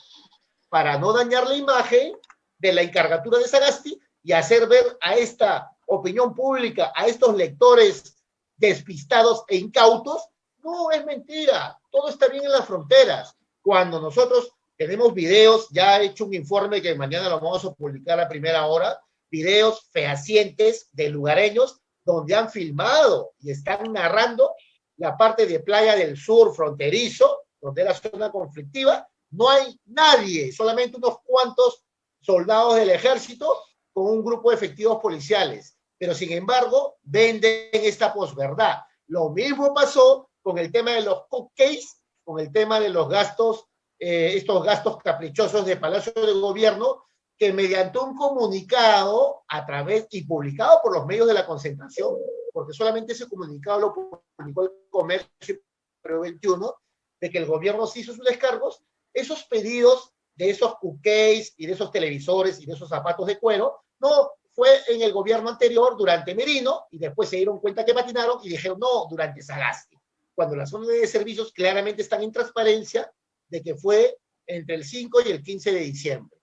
Para no dañar la imagen de la encargatura de Sagasti y hacer ver a esta opinión pública, a estos lectores despistados e incautos, no, es mentira, todo está bien en las fronteras. Cuando nosotros tenemos videos, ya he hecho un informe que mañana lo vamos a publicar a primera hora, videos fehacientes de lugareños donde han filmado y están narrando la parte de Playa del Sur fronterizo, donde era zona conflictiva, no hay nadie, solamente unos cuantos soldados del ejército con un grupo de efectivos policiales. Pero sin embargo, venden esta posverdad. Lo mismo pasó con el tema de los cupcakes, con el tema de los gastos, estos gastos caprichosos de Palacio de Gobierno, que mediante un comunicado a través y publicado por los medios de la concentración, porque solamente ese comunicado lo publicó el Comercio 21, de que el gobierno se hizo sus descargos, esos pedidos de esos cupcakes y de esos televisores y de esos zapatos de cuero, no fue en el gobierno anterior durante Merino y después se dieron cuenta que patinaron y dijeron no, durante Sagasti, cuando las zonas de servicios claramente están en transparencia de que fue entre el 5 y el 15 de diciembre.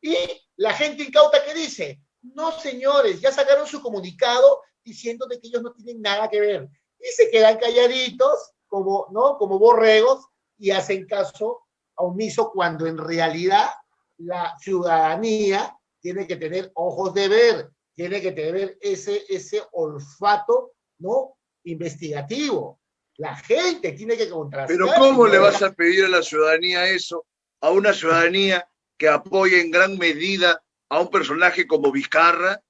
Y la gente incauta que dice, no señores, ya sacaron su comunicado diciendo de que ellos no tienen nada que ver. Y se quedan calladitos como, ¿no? Como borregos y hacen caso omiso cuando en realidad la ciudadanía tiene que tener ojos de ver, tiene que tener ese olfato, ¿no? Investigativo. La gente tiene que contrastar. Pero ¿cómo le vas a pedir a la ciudadanía eso? A una ciudadanía que apoya en gran medida a un personaje como Vizcarra,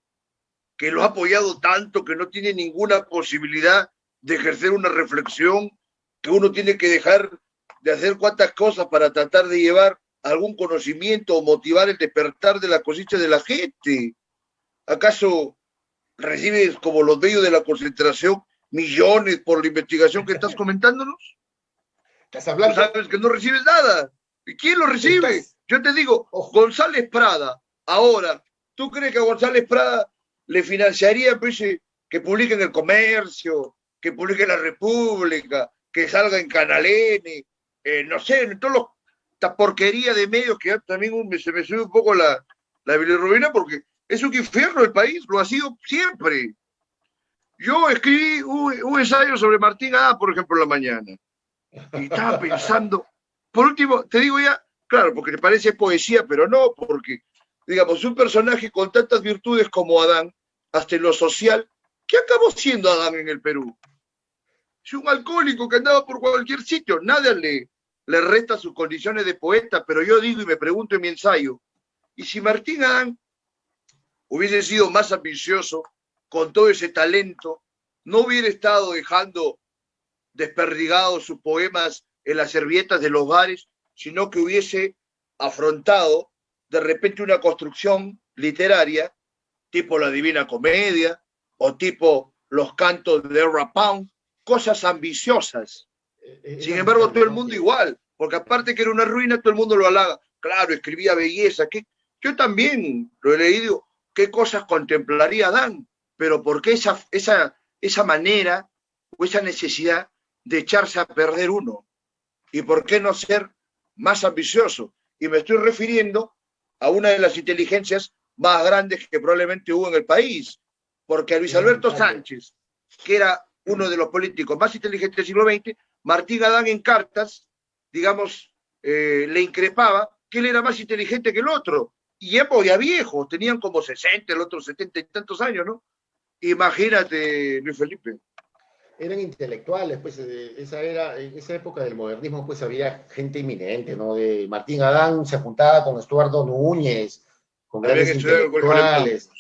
que lo ha apoyado tanto que no tiene ninguna posibilidad de ejercer una reflexión, que uno tiene que dejar de hacer cuantas cosas para tratar de llevar algún conocimiento o motivar el despertar de la cosecha de la gente. ¿Acaso recibes, como los medios de la concentración, millones por la investigación que estás comentándonos? ¿Estás hablando? Tú sabes que no recibes nada. ¿Y quién lo recibe? Yo te digo, González Prada, ahora, ¿tú crees que a González Prada le financiaría pues, que publique en El Comercio, que publique en La República, que salga en Canal N, no sé, en todos esta porquería de medios que también se me sube un poco la bilirrubina, porque Es un infierno el país, lo ha sido siempre. Yo escribí un ensayo sobre Martín Adán, por ejemplo, en la mañana. Y estaba pensando, por último, te digo ya, claro, porque te parece poesía, pero no, porque, digamos, un personaje con tantas virtudes como Adán, hasta en lo social, ¿qué acabó siendo Adán en el Perú? Es un alcohólico que andaba por cualquier sitio, nada le resta sus condiciones de poeta, pero yo digo y me pregunto en mi ensayo, ¿y si Martín Adán hubiese sido más ambicioso, con todo ese talento, no hubiera estado dejando desperdigados sus poemas en las servietas de los bares, sino que hubiese afrontado de repente una construcción literaria tipo la Divina Comedia o tipo los cantos de Ezra Pound, cosas ambiciosas. Es Sin embargo, lamentable, todo el ¿no? mundo igual, porque aparte que era una ruina, todo el mundo lo halaga. Claro, escribía belleza. Yo también lo he leído. ¿Qué cosas contemplaría Adán? Pero ¿por qué esa manera o esa necesidad de echarse a perder uno? ¿Y por qué no ser más ambicioso? Y me estoy refiriendo a una de las inteligencias más grandes que probablemente hubo en el país, porque a Luis Es Alberto lamentable. Sánchez, que era uno de los políticos más inteligentes del siglo XX, Martín Adán en cartas, digamos, le increpaba que él era más inteligente que el otro. Y ya viejos, tenían como 60, el otro 70 y tantos años, ¿no? Imagínate, Luis Felipe. Eran intelectuales, pues en esa época del modernismo, pues había gente eminente, ¿no? De Martín Adán se juntaba con Estuardo Núñez, con Habían grandes estudiado en el colegio alemán, intelectuales,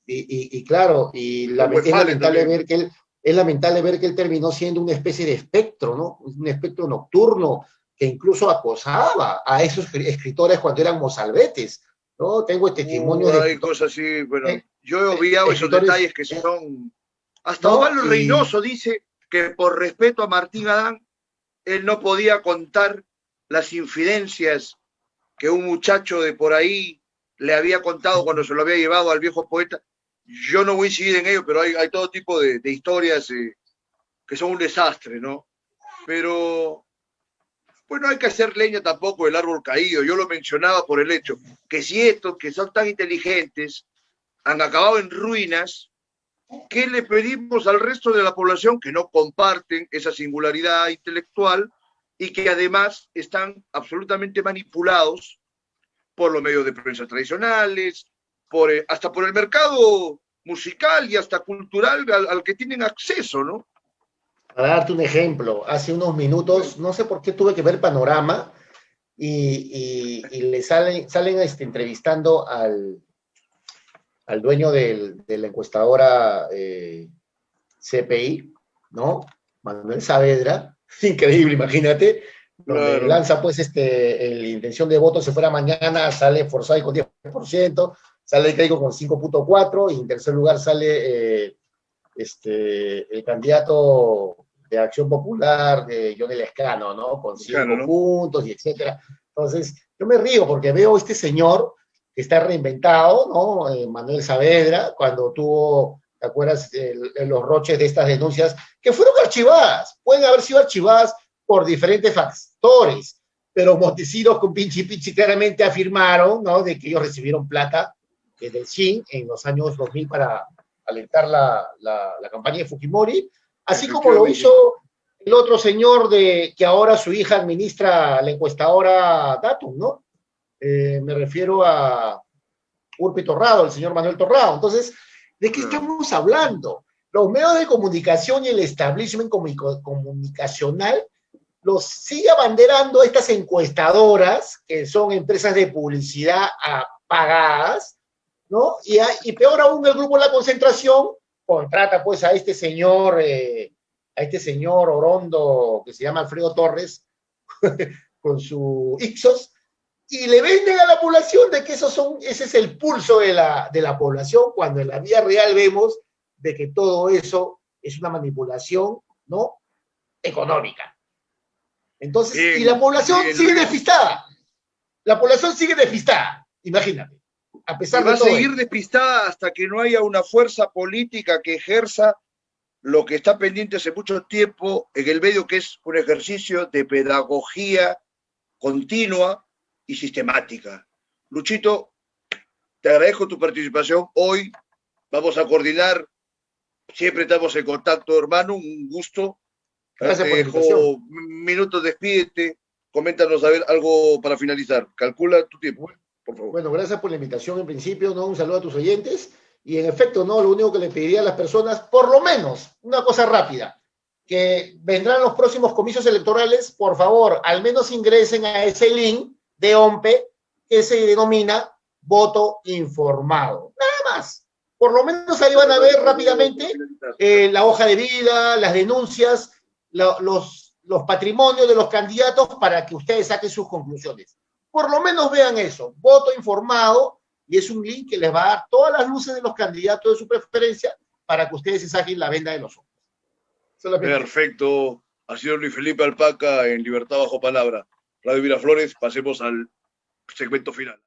y claro, con es Westphalen lamentable también. ver que es lamentable ver que él terminó siendo una especie de espectro, ¿no? Un espectro nocturno que incluso acosaba a esos escritores cuando eran mozalbetes, ¿no? Tengo testimonios de Hay cosas así, bueno, yo he obviado esos escritores, detalles que son... Hasta ¿no? Osvaldo Reynoso dice que por respeto a Martín Adán, él no podía contar las infidencias que un muchacho de por ahí le había contado cuando se lo había llevado al viejo poeta. Yo no voy a incidir en ello, pero hay todo tipo de historias que son un desastre, ¿no? Pero, pues no hay que hacer leña tampoco del árbol caído. Yo lo mencionaba por el hecho que si estos que son tan inteligentes han acabado en ruinas, ¿qué le pedimos al resto de la población que no comparten esa singularidad intelectual y que además están absolutamente manipulados por los medios de prensa tradicionales, hasta por el mercado musical y hasta cultural al que tienen acceso, ¿no? Para darte un ejemplo, hace unos minutos, no sé por qué tuve que ver Panorama y le salen entrevistando al dueño de la encuestadora CPI, ¿no? Manuel Saavedra, increíble, imagínate, donde Claro, lanza pues la intención de voto, si fuera mañana, sale Forsyth con 10%, sale Keiko con 5.4%, y en tercer lugar sale el candidato de Acción Popular, de Johnny Lescano, ¿no? Con claro, 5 ¿no? puntos, y etcétera. Entonces, yo me río porque veo este señor que está reinventado, ¿no? Manuel Saavedra, cuando tuvo, ¿te acuerdas? Los roches de estas denuncias que fueron archivadas, pueden haber sido archivadas por diferentes factores, pero Montesinos con Pinchi Pinchi claramente afirmaron, ¿no? De que ellos recibieron plata del SHIN en los años 2000 para alentar la campaña de Fujimori, así como lo Efectivamente. hizo el otro señor que ahora su hija administra la encuestadora Datum, ¿no? Me refiero a Urpi Torrado, el señor Manuel Torrado. Entonces, ¿de qué Claro. estamos hablando? Los medios de comunicación y el establishment comunicacional los sigue abanderando estas encuestadoras, que son empresas de publicidad pagadas, ¿no? Y peor aún, el grupo La Concentración contrata pues a este señor Orondo, que se llama Alfredo Torres, con su Ixos, y le venden a la población de que ese es el pulso de la población, cuando en la vida real vemos de que todo eso es una manipulación, ¿no? Económica. Entonces, y la Bien, población bien, sigue Luis. despistada. La población sigue despistada, imagínate, a Y pesar va de a todo seguir esto. despistada hasta que no haya una fuerza política que ejerza lo que está pendiente hace mucho tiempo en el medio, que es un ejercicio de pedagogía continua y sistemática. Luchito, Te agradezco tu participación hoy. Vamos a coordinar. Siempre estamos en contacto, hermano. Un gusto. Gracias Te por la invitación. dejo minutos, despídete. Coméntanos a ver algo para finalizar. Calcula tu tiempo, por favor. Bueno, gracias por la invitación en principio, ¿no? Un saludo a tus oyentes. Y en efecto, ¿no? Lo único que le pediría a las personas, por lo menos, una cosa rápida, que vendrán los próximos comicios electorales, por favor, al menos ingresen a ese link de OMPE que se denomina voto informado. Nada más. Por lo menos ahí van a ver rápidamente la hoja de vida, las denuncias, los patrimonios de los candidatos para que ustedes saquen sus conclusiones. Por lo menos vean eso, voto informado, y es un link que les va a dar todas las luces de los candidatos de su preferencia para que ustedes se saquen la venda de los ojos. Solamente. Perfecto. Ha sido Luis Felipe Alpaca en Libertad Bajo Palabra. Radio Miraflores, pasemos al segmento final.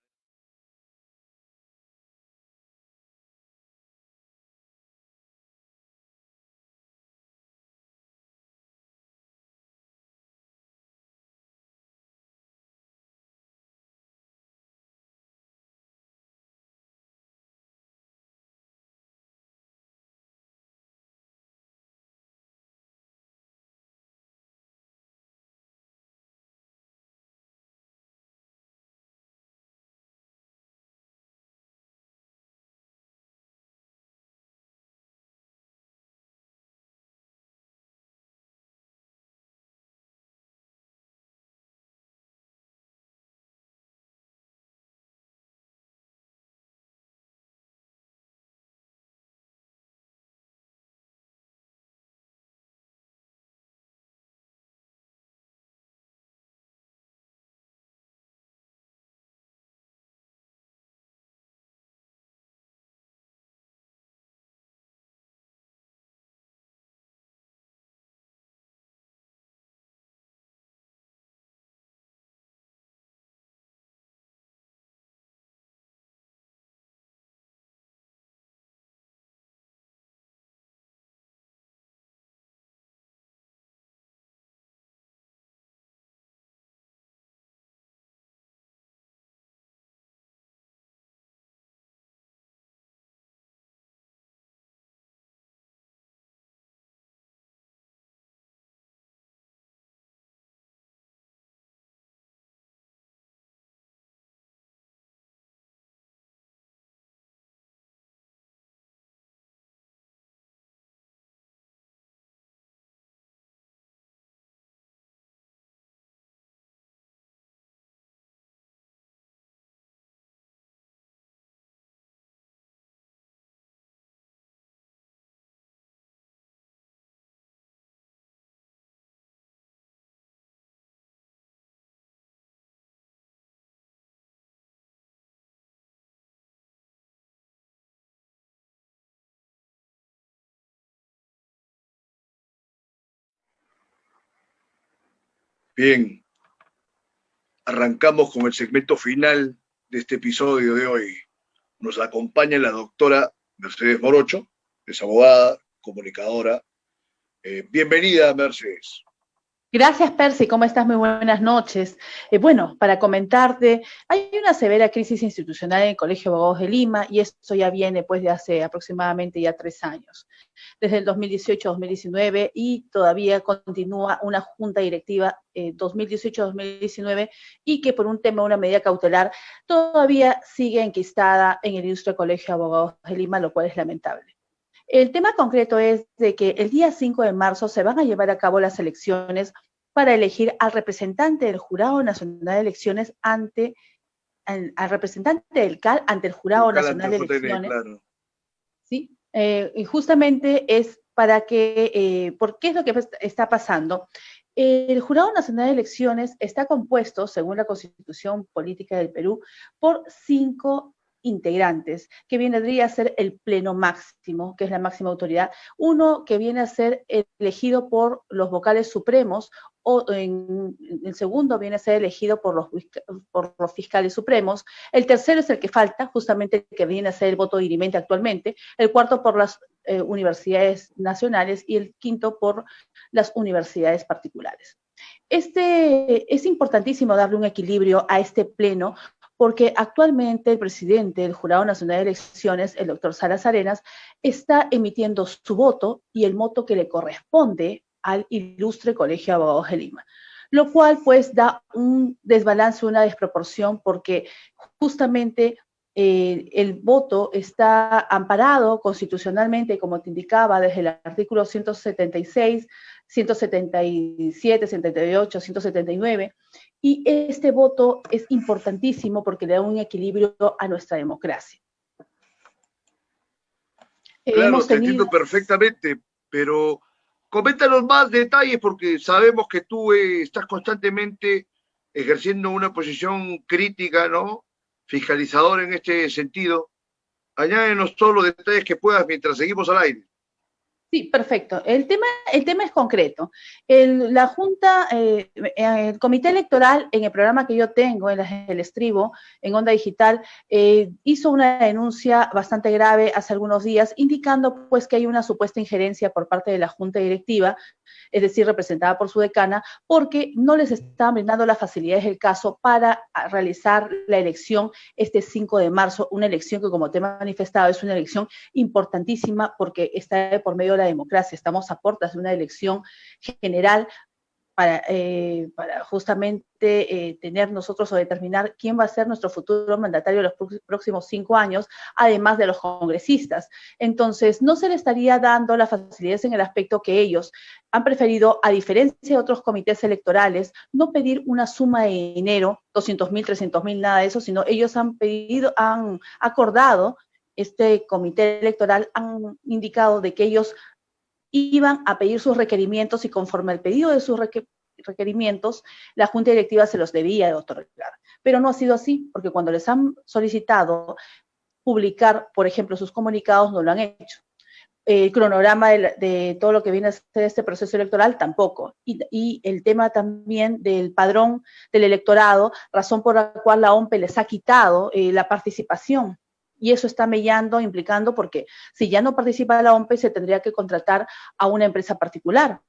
Bien, arrancamos con el segmento final de este episodio de hoy. Nos acompaña la doctora Mercedes Morocho, es abogada, comunicadora. Bienvenida, Mercedes. Gracias, Percy. ¿Cómo estás? Muy buenas noches. Bueno, para comentarte, hay una severa crisis institucional en el Colegio de Abogados de Lima y esto ya viene pues de hace aproximadamente ya 3 años, desde el 2018-2019 y todavía continúa una junta directiva 2018-2019 y que por un tema, una medida cautelar, todavía sigue enquistada en el ilustre Colegio de Abogados de Lima, lo cual es lamentable. El tema concreto es de que el día 5 de marzo se van a llevar a cabo las elecciones para elegir al representante del Jurado Nacional de Elecciones al representante del CAL ante el Jurado Nacional de Elecciones. Claro. ¿Sí? Y justamente es para que, ¿por qué es lo que está pasando? El Jurado Nacional de Elecciones está compuesto, según la Constitución Política del Perú, por 5 integrantes, que vendría a ser el pleno máximo, que es la máxima autoridad, uno que viene a ser elegido por los vocales supremos, o el segundo viene a ser elegido por los fiscales supremos, el tercero es el que falta, justamente el que viene a ser el voto dirimente actualmente, el cuarto por las universidades nacionales y el quinto por las universidades particulares. Es importantísimo darle un equilibrio a este pleno, porque actualmente el presidente del Jurado Nacional de Elecciones, el doctor Salas Arenas, está emitiendo su voto y el voto que le corresponde al ilustre Colegio de Abogados de Lima, lo cual pues da un desbalance, una desproporción, porque justamente el voto está amparado constitucionalmente, como te indicaba, desde el artículo 176, 177, 178, 179, y este voto es importantísimo porque le da un equilibrio a nuestra democracia. Claro, te entiendo perfectamente, pero coméntanos más detalles porque sabemos que tú estás constantemente ejerciendo una posición crítica, ¿no? Fiscalizadora en este sentido. Añádenos todos los detalles que puedas mientras seguimos al aire. Sí, perfecto. El tema es concreto. La Junta, el Comité Electoral, en el programa que yo tengo, en el Estribo, en Onda Digital, hizo una denuncia bastante grave hace algunos días, indicando pues que hay una supuesta injerencia por parte de la Junta Directiva, es decir, representada por su decana, porque no les estaban brindando las facilidades del caso para realizar la elección este 5 de marzo, una elección que, como te he manifestado, es una elección importantísima porque está por medio de la democracia. Estamos a puertas de una elección general para justamente tener nosotros o determinar quién va a ser nuestro futuro mandatario de los próximos 5 años, además de los congresistas. Entonces, no se le estaría dando las facilidades en el aspecto que ellos han preferido, a diferencia de otros comités electorales, no pedir una suma de dinero, 200.000, 300.000, nada de eso, sino ellos han acordado, este comité electoral han indicado de que ellos iban a pedir sus requerimientos y conforme al pedido de sus requerimientos, la Junta Directiva se los debía de otorgar. Pero no ha sido así, porque cuando les han solicitado publicar, por ejemplo, sus comunicados, no lo han hecho. El cronograma de todo lo que viene a ser este proceso electoral tampoco. Y el tema también del padrón del electorado, razón por la cual la OMPE les ha quitado la participación. Y eso está mellando, implicando, porque si ya no participa la OMPE, se tendría que contratar a una empresa particular,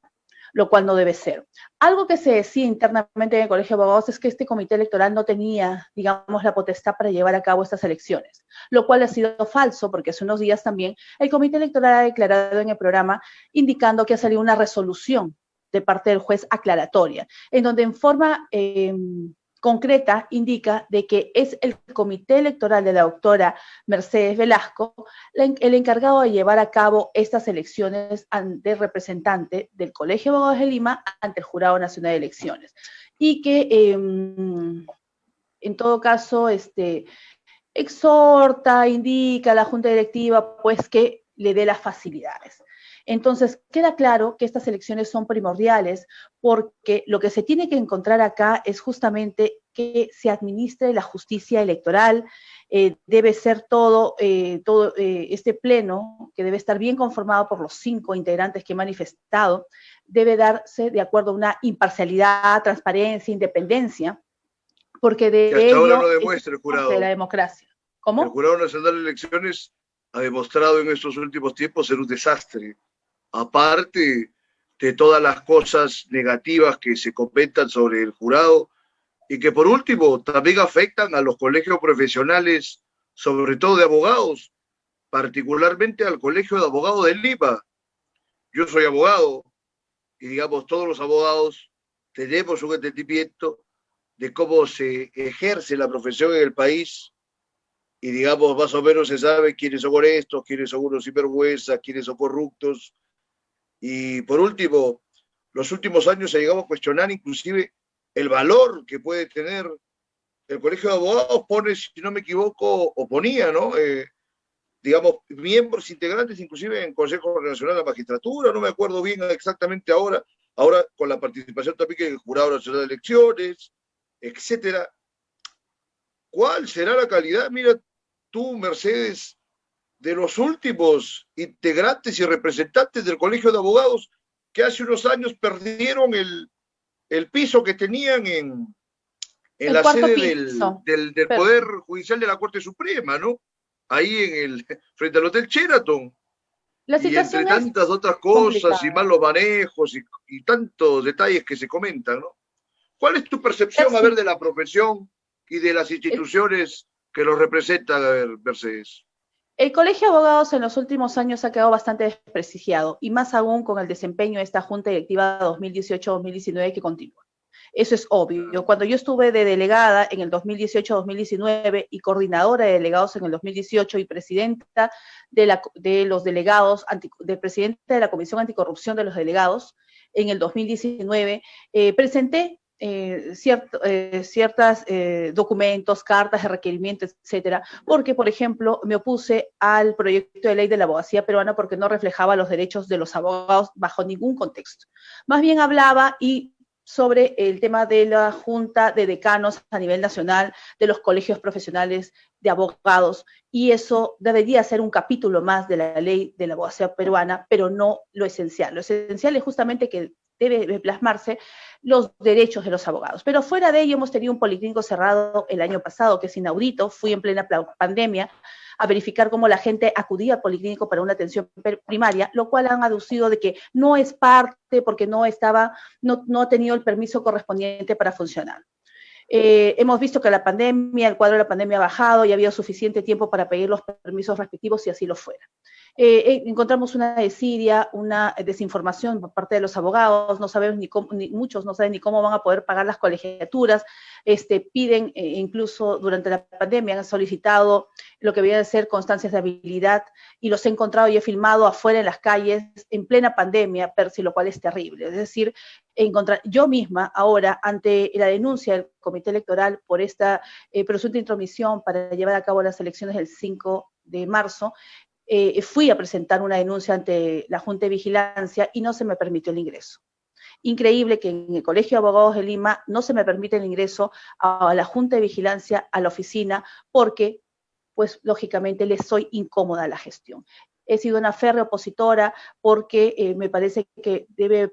lo cual no debe ser. Algo que se decía internamente en el Colegio de Abogados es que este comité electoral no tenía, digamos, la potestad para llevar a cabo estas elecciones, lo cual ha sido falso, porque hace unos días también el comité electoral ha declarado en el programa indicando que ha salido una resolución de parte del juez aclaratoria, en donde en forma concreta indica de que es el comité electoral de la doctora Mercedes Velasco el encargado de llevar a cabo estas elecciones de representante del Colegio de Abogados de Lima ante el Jurado Nacional de Elecciones. Y que en todo caso exhorta, indica a la Junta Directiva pues que le dé las facilidades. Entonces, queda claro que estas elecciones son primordiales porque lo que se tiene que encontrar acá es justamente que se administre la justicia electoral, debe ser todo este pleno, que debe estar bien conformado por los 5 integrantes que he manifestado, debe darse de acuerdo a una imparcialidad, transparencia, independencia, porque de que hasta ello ahora no demuestra el jurado. De la democracia. ¿Cómo? El Jurado Nacional de Elecciones ha demostrado en estos últimos tiempos ser un desastre. Aparte de todas las cosas negativas que se comentan sobre el jurado y que por último también afectan a los colegios profesionales, sobre todo de abogados, particularmente al Colegio de Abogados de Lima. Yo soy abogado y digamos todos los abogados tenemos un entendimiento de cómo se ejerce la profesión en el país y digamos más o menos se sabe quiénes son honestos, quiénes son unos sinvergüenzas, quiénes son corruptos. Y por último, los últimos años se ha llegado a cuestionar inclusive el valor que puede tener el Colegio de Abogados. Pone, si no me equivoco, o ponía, ¿no? Digamos, miembros integrantes inclusive en Consejo Nacional de la Magistratura, no me acuerdo bien exactamente ahora con la participación también del Jurado Nacional de Elecciones, etcétera. ¿Cuál será la calidad? Mira, tú, Mercedes, de los últimos integrantes y representantes del Colegio de Abogados que hace unos años perdieron el piso que tenían en la sede del Poder Judicial de la Corte Suprema, ¿no? Ahí frente al Hotel Sheraton. La y entre tantas otras cosas complicada. Y malos manejos y tantos detalles que se comentan, ¿no? ¿Cuál es tu percepción, a ver, de la profesión y de las instituciones que los representan, a ver, Mercedes. El Colegio de Abogados en los últimos años ha quedado bastante desprestigiado, y más aún con el desempeño de esta Junta Directiva 2018-2019 que continúa. Eso es obvio. Cuando yo estuve de delegada en el 2018-2019 y coordinadora de delegados en el 2018 y presidenta de los delegados, presidenta de la Comisión Anticorrupción de los Delegados en el 2019, presenté ciertos documentos, cartas de requerimiento, etcétera, porque, por ejemplo, me opuse al proyecto de ley de la abogacía peruana porque no reflejaba los derechos de los abogados bajo ningún contexto. Más bien hablaba sobre el tema de la Junta de Decanos a nivel nacional, de los colegios profesionales de abogados, y eso debería ser un capítulo más de la ley de la abogacía peruana, pero no lo esencial. Lo esencial es justamente que debe plasmarse los derechos de los abogados. Pero fuera de ello hemos tenido un policlínico cerrado el año pasado, que es inaudito. Fui en plena pandemia a verificar cómo la gente acudía al policlínico para una atención primaria, lo cual han aducido de que no es parte porque no ha tenido el permiso correspondiente para funcionar. Hemos visto que el cuadro de la pandemia ha bajado y ha habido suficiente tiempo para pedir los permisos respectivos si así lo fuera. Encontramos una desidia, una desinformación por parte de los abogados, no sabemos muchos no saben ni cómo van a poder pagar las colegiaturas, piden, incluso durante la pandemia han solicitado lo que viene a ser constancias de habilidad, y los he encontrado y he filmado afuera en las calles en plena pandemia, Percy, lo cual es terrible. Es decir, yo misma ahora, ante la denuncia del Comité Electoral por esta presunta intromisión para llevar a cabo las elecciones del 5 de marzo, fui a presentar una denuncia ante la Junta de Vigilancia y no se me permitió el ingreso. Increíble que en el Colegio de Abogados de Lima no se me permite el ingreso a la Junta de Vigilancia, a la oficina, porque, pues, lógicamente, les soy incómoda la gestión. He sido una férrea opositora porque me parece que debe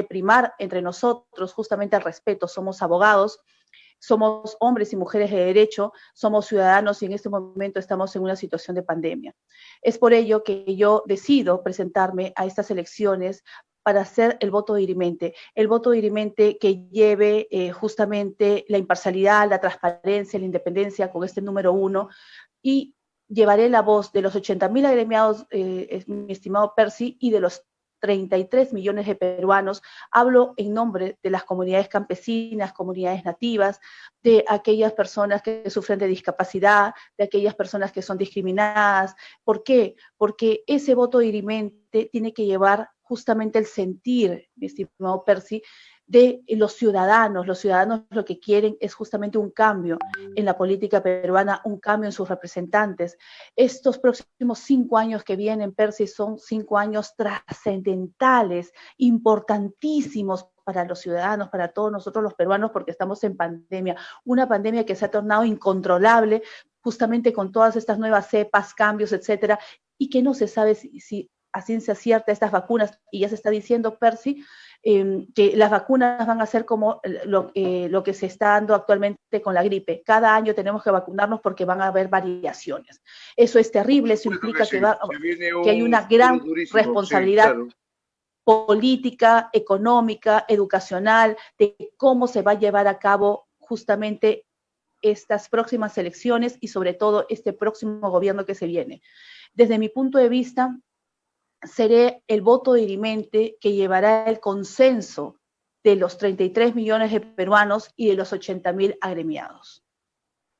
primar entre nosotros justamente el respeto. Somos abogados, somos hombres y mujeres de derecho, somos ciudadanos y en este momento estamos en una situación de pandemia. Es por ello que yo decido presentarme a estas elecciones para hacer el voto dirimente que lleve justamente la imparcialidad, la transparencia, la independencia con este número 1, y llevaré la voz de los 80.000 agremiados, mi estimado Percy, y de los 33 millones de peruanos. Hablo en nombre de las comunidades campesinas, comunidades nativas, de aquellas personas que sufren de discapacidad, de aquellas personas que son discriminadas. ¿Por qué? Porque ese voto dirimente tiene que llevar justamente el sentir, mi estimado Percy, de los ciudadanos. Los ciudadanos lo que quieren es justamente un cambio en la política peruana, un cambio en sus representantes. Estos próximos 5 años que vienen, Percy, son 5 años trascendentales, importantísimos para los ciudadanos, para todos nosotros los peruanos, porque estamos en pandemia, una pandemia que se ha tornado incontrolable justamente con todas estas nuevas cepas, cambios, etcétera, y que no se sabe si a ciencia cierta estas vacunas, y ya se está diciendo, Percy, que las vacunas van a ser como lo que se está dando actualmente con la gripe. Cada año tenemos que vacunarnos porque van a haber variaciones. Eso es terrible, eso implica que hay una gran responsabilidad, sí, claro, política, económica, educacional, de cómo se va a llevar a cabo justamente estas próximas elecciones y sobre todo este próximo gobierno que se viene. Desde mi punto de vista, seré el voto dirimente que llevará el consenso de los 33 millones de peruanos y de los 80.000 agremiados.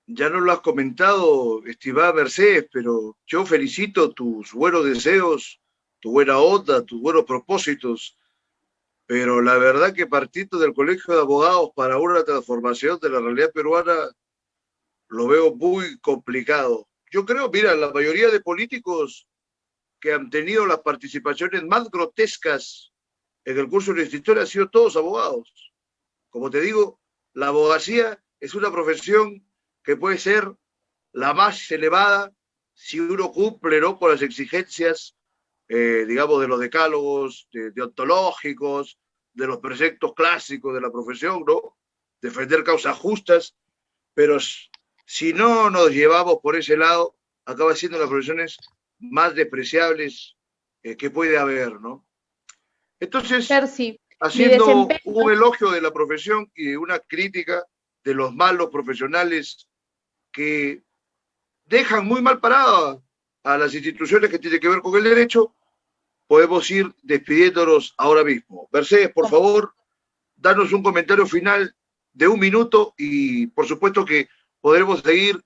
Ya no lo has comentado, estimada Mercedes, pero yo felicito tus buenos deseos, tu buena onda, tus buenos propósitos, pero la verdad que partir del Colegio de Abogados para una transformación de la realidad peruana lo veo muy complicado. Yo creo, mira, la mayoría de políticos que han tenido las participaciones más grotescas en el curso de la historia han sido todos abogados. Como te digo, la abogacía es una profesión que puede ser la más elevada si uno cumple, ¿no?, con las exigencias, digamos, de los decálogos deontológicos, de los preceptos clásicos de la profesión, ¿no? Defender causas justas, pero si no nos llevamos por ese lado, acaba siendo las profesiones más despreciables que puede haber, ¿no? Entonces, Percy, haciendo un elogio de la profesión y una crítica, de los malos profesionales que dejan muy mal parada a las instituciones que tienen que ver con el derecho, podemos ir despidiéndonos ahora mismo. Mercedes, por favor, danos un comentario final de 1 minuto y por supuesto que podremos seguir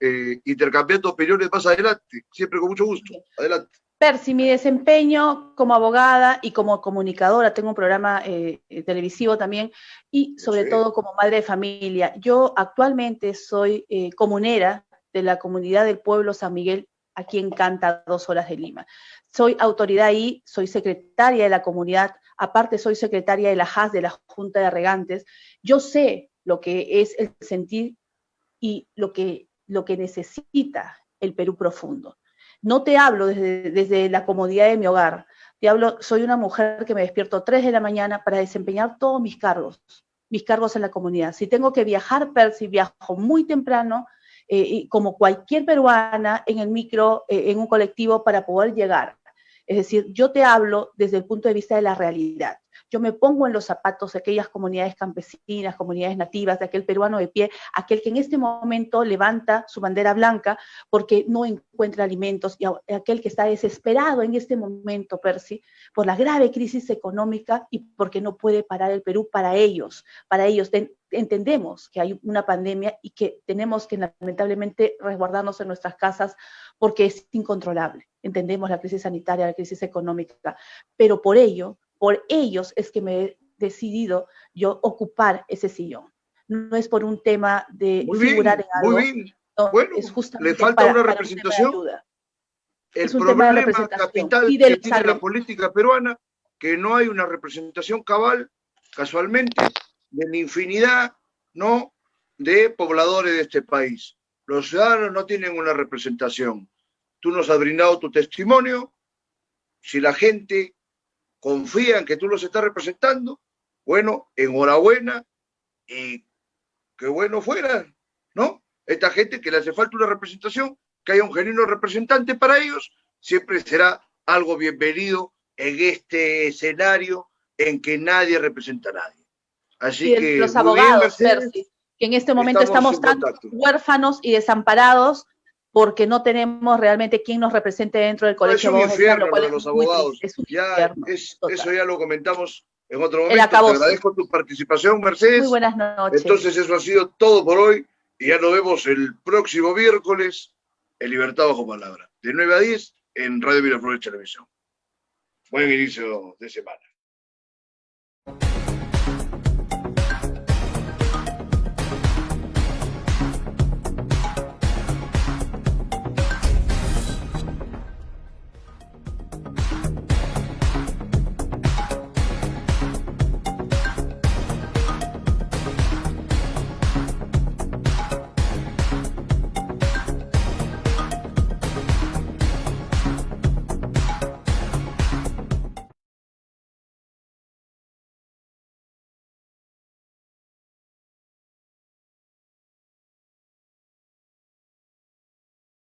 intercambiando opiniones más adelante, siempre con mucho gusto. Adelante. Percy, mi desempeño como abogada y como comunicadora, tengo un programa televisivo también, y sobre todo como madre de familia. Yo actualmente soy comunera de la comunidad del pueblo San Miguel, aquí en Canta, 2 horas de Lima. Soy autoridad ahí, soy secretaria de la comunidad, aparte soy secretaria de la JAS, de la Junta de Regantes. Yo sé lo que es el sentir y lo que necesita el Perú profundo. No te hablo desde la comodidad de mi hogar, te hablo, soy una mujer que me despierto 3 de la mañana para desempeñar todos mis cargos en la comunidad. Si tengo que viajar, Percy, viajo muy temprano, como cualquier peruana, en el micro, en un colectivo para poder llegar. Es decir, yo te hablo desde el punto de vista de la realidad. Yo me pongo en los zapatos de aquellas comunidades campesinas, comunidades nativas, de aquel peruano de pie, aquel que en este momento levanta su bandera blanca porque no encuentra alimentos, y aquel que está desesperado en este momento, Percy, por la grave crisis económica y porque no puede parar el Perú para ellos. Entendemos que hay una pandemia y que tenemos que lamentablemente resguardarnos en nuestras casas porque es incontrolable. Entendemos la crisis sanitaria, la crisis económica, pero por ellos es que me he decidido yo ocupar ese sillón. No es por un tema de figurar en algo. Muy bien. No, bueno, es justamente le falta una representación. El problema capital que tiene la política peruana, que no hay una representación cabal, casualmente, de la infinidad, ¿no?, de pobladores de este país. Los ciudadanos no tienen una representación. Tú nos has brindado tu testimonio. Si la gente confía en que tú los estás representando, bueno, enhorabuena, y qué bueno fuera, ¿no? Esta gente que le hace falta una representación, que haya un genuino representante para ellos, siempre será algo bienvenido en este escenario en que nadie representa a nadie. Así que los abogados, Percy, que en este momento estamos tan huérfanos y desamparados porque no tenemos realmente quien nos represente dentro del colegio. Es un infierno lo de los abogados. Eso ya lo comentamos en otro momento. Te agradezco tu participación, Mercedes. Muy buenas noches. Entonces eso ha sido todo por hoy y ya nos vemos el próximo miércoles en Libertad Bajo Palabra, de 9 a 10 en Radio Miraflores Televisión. Buen inicio de semana.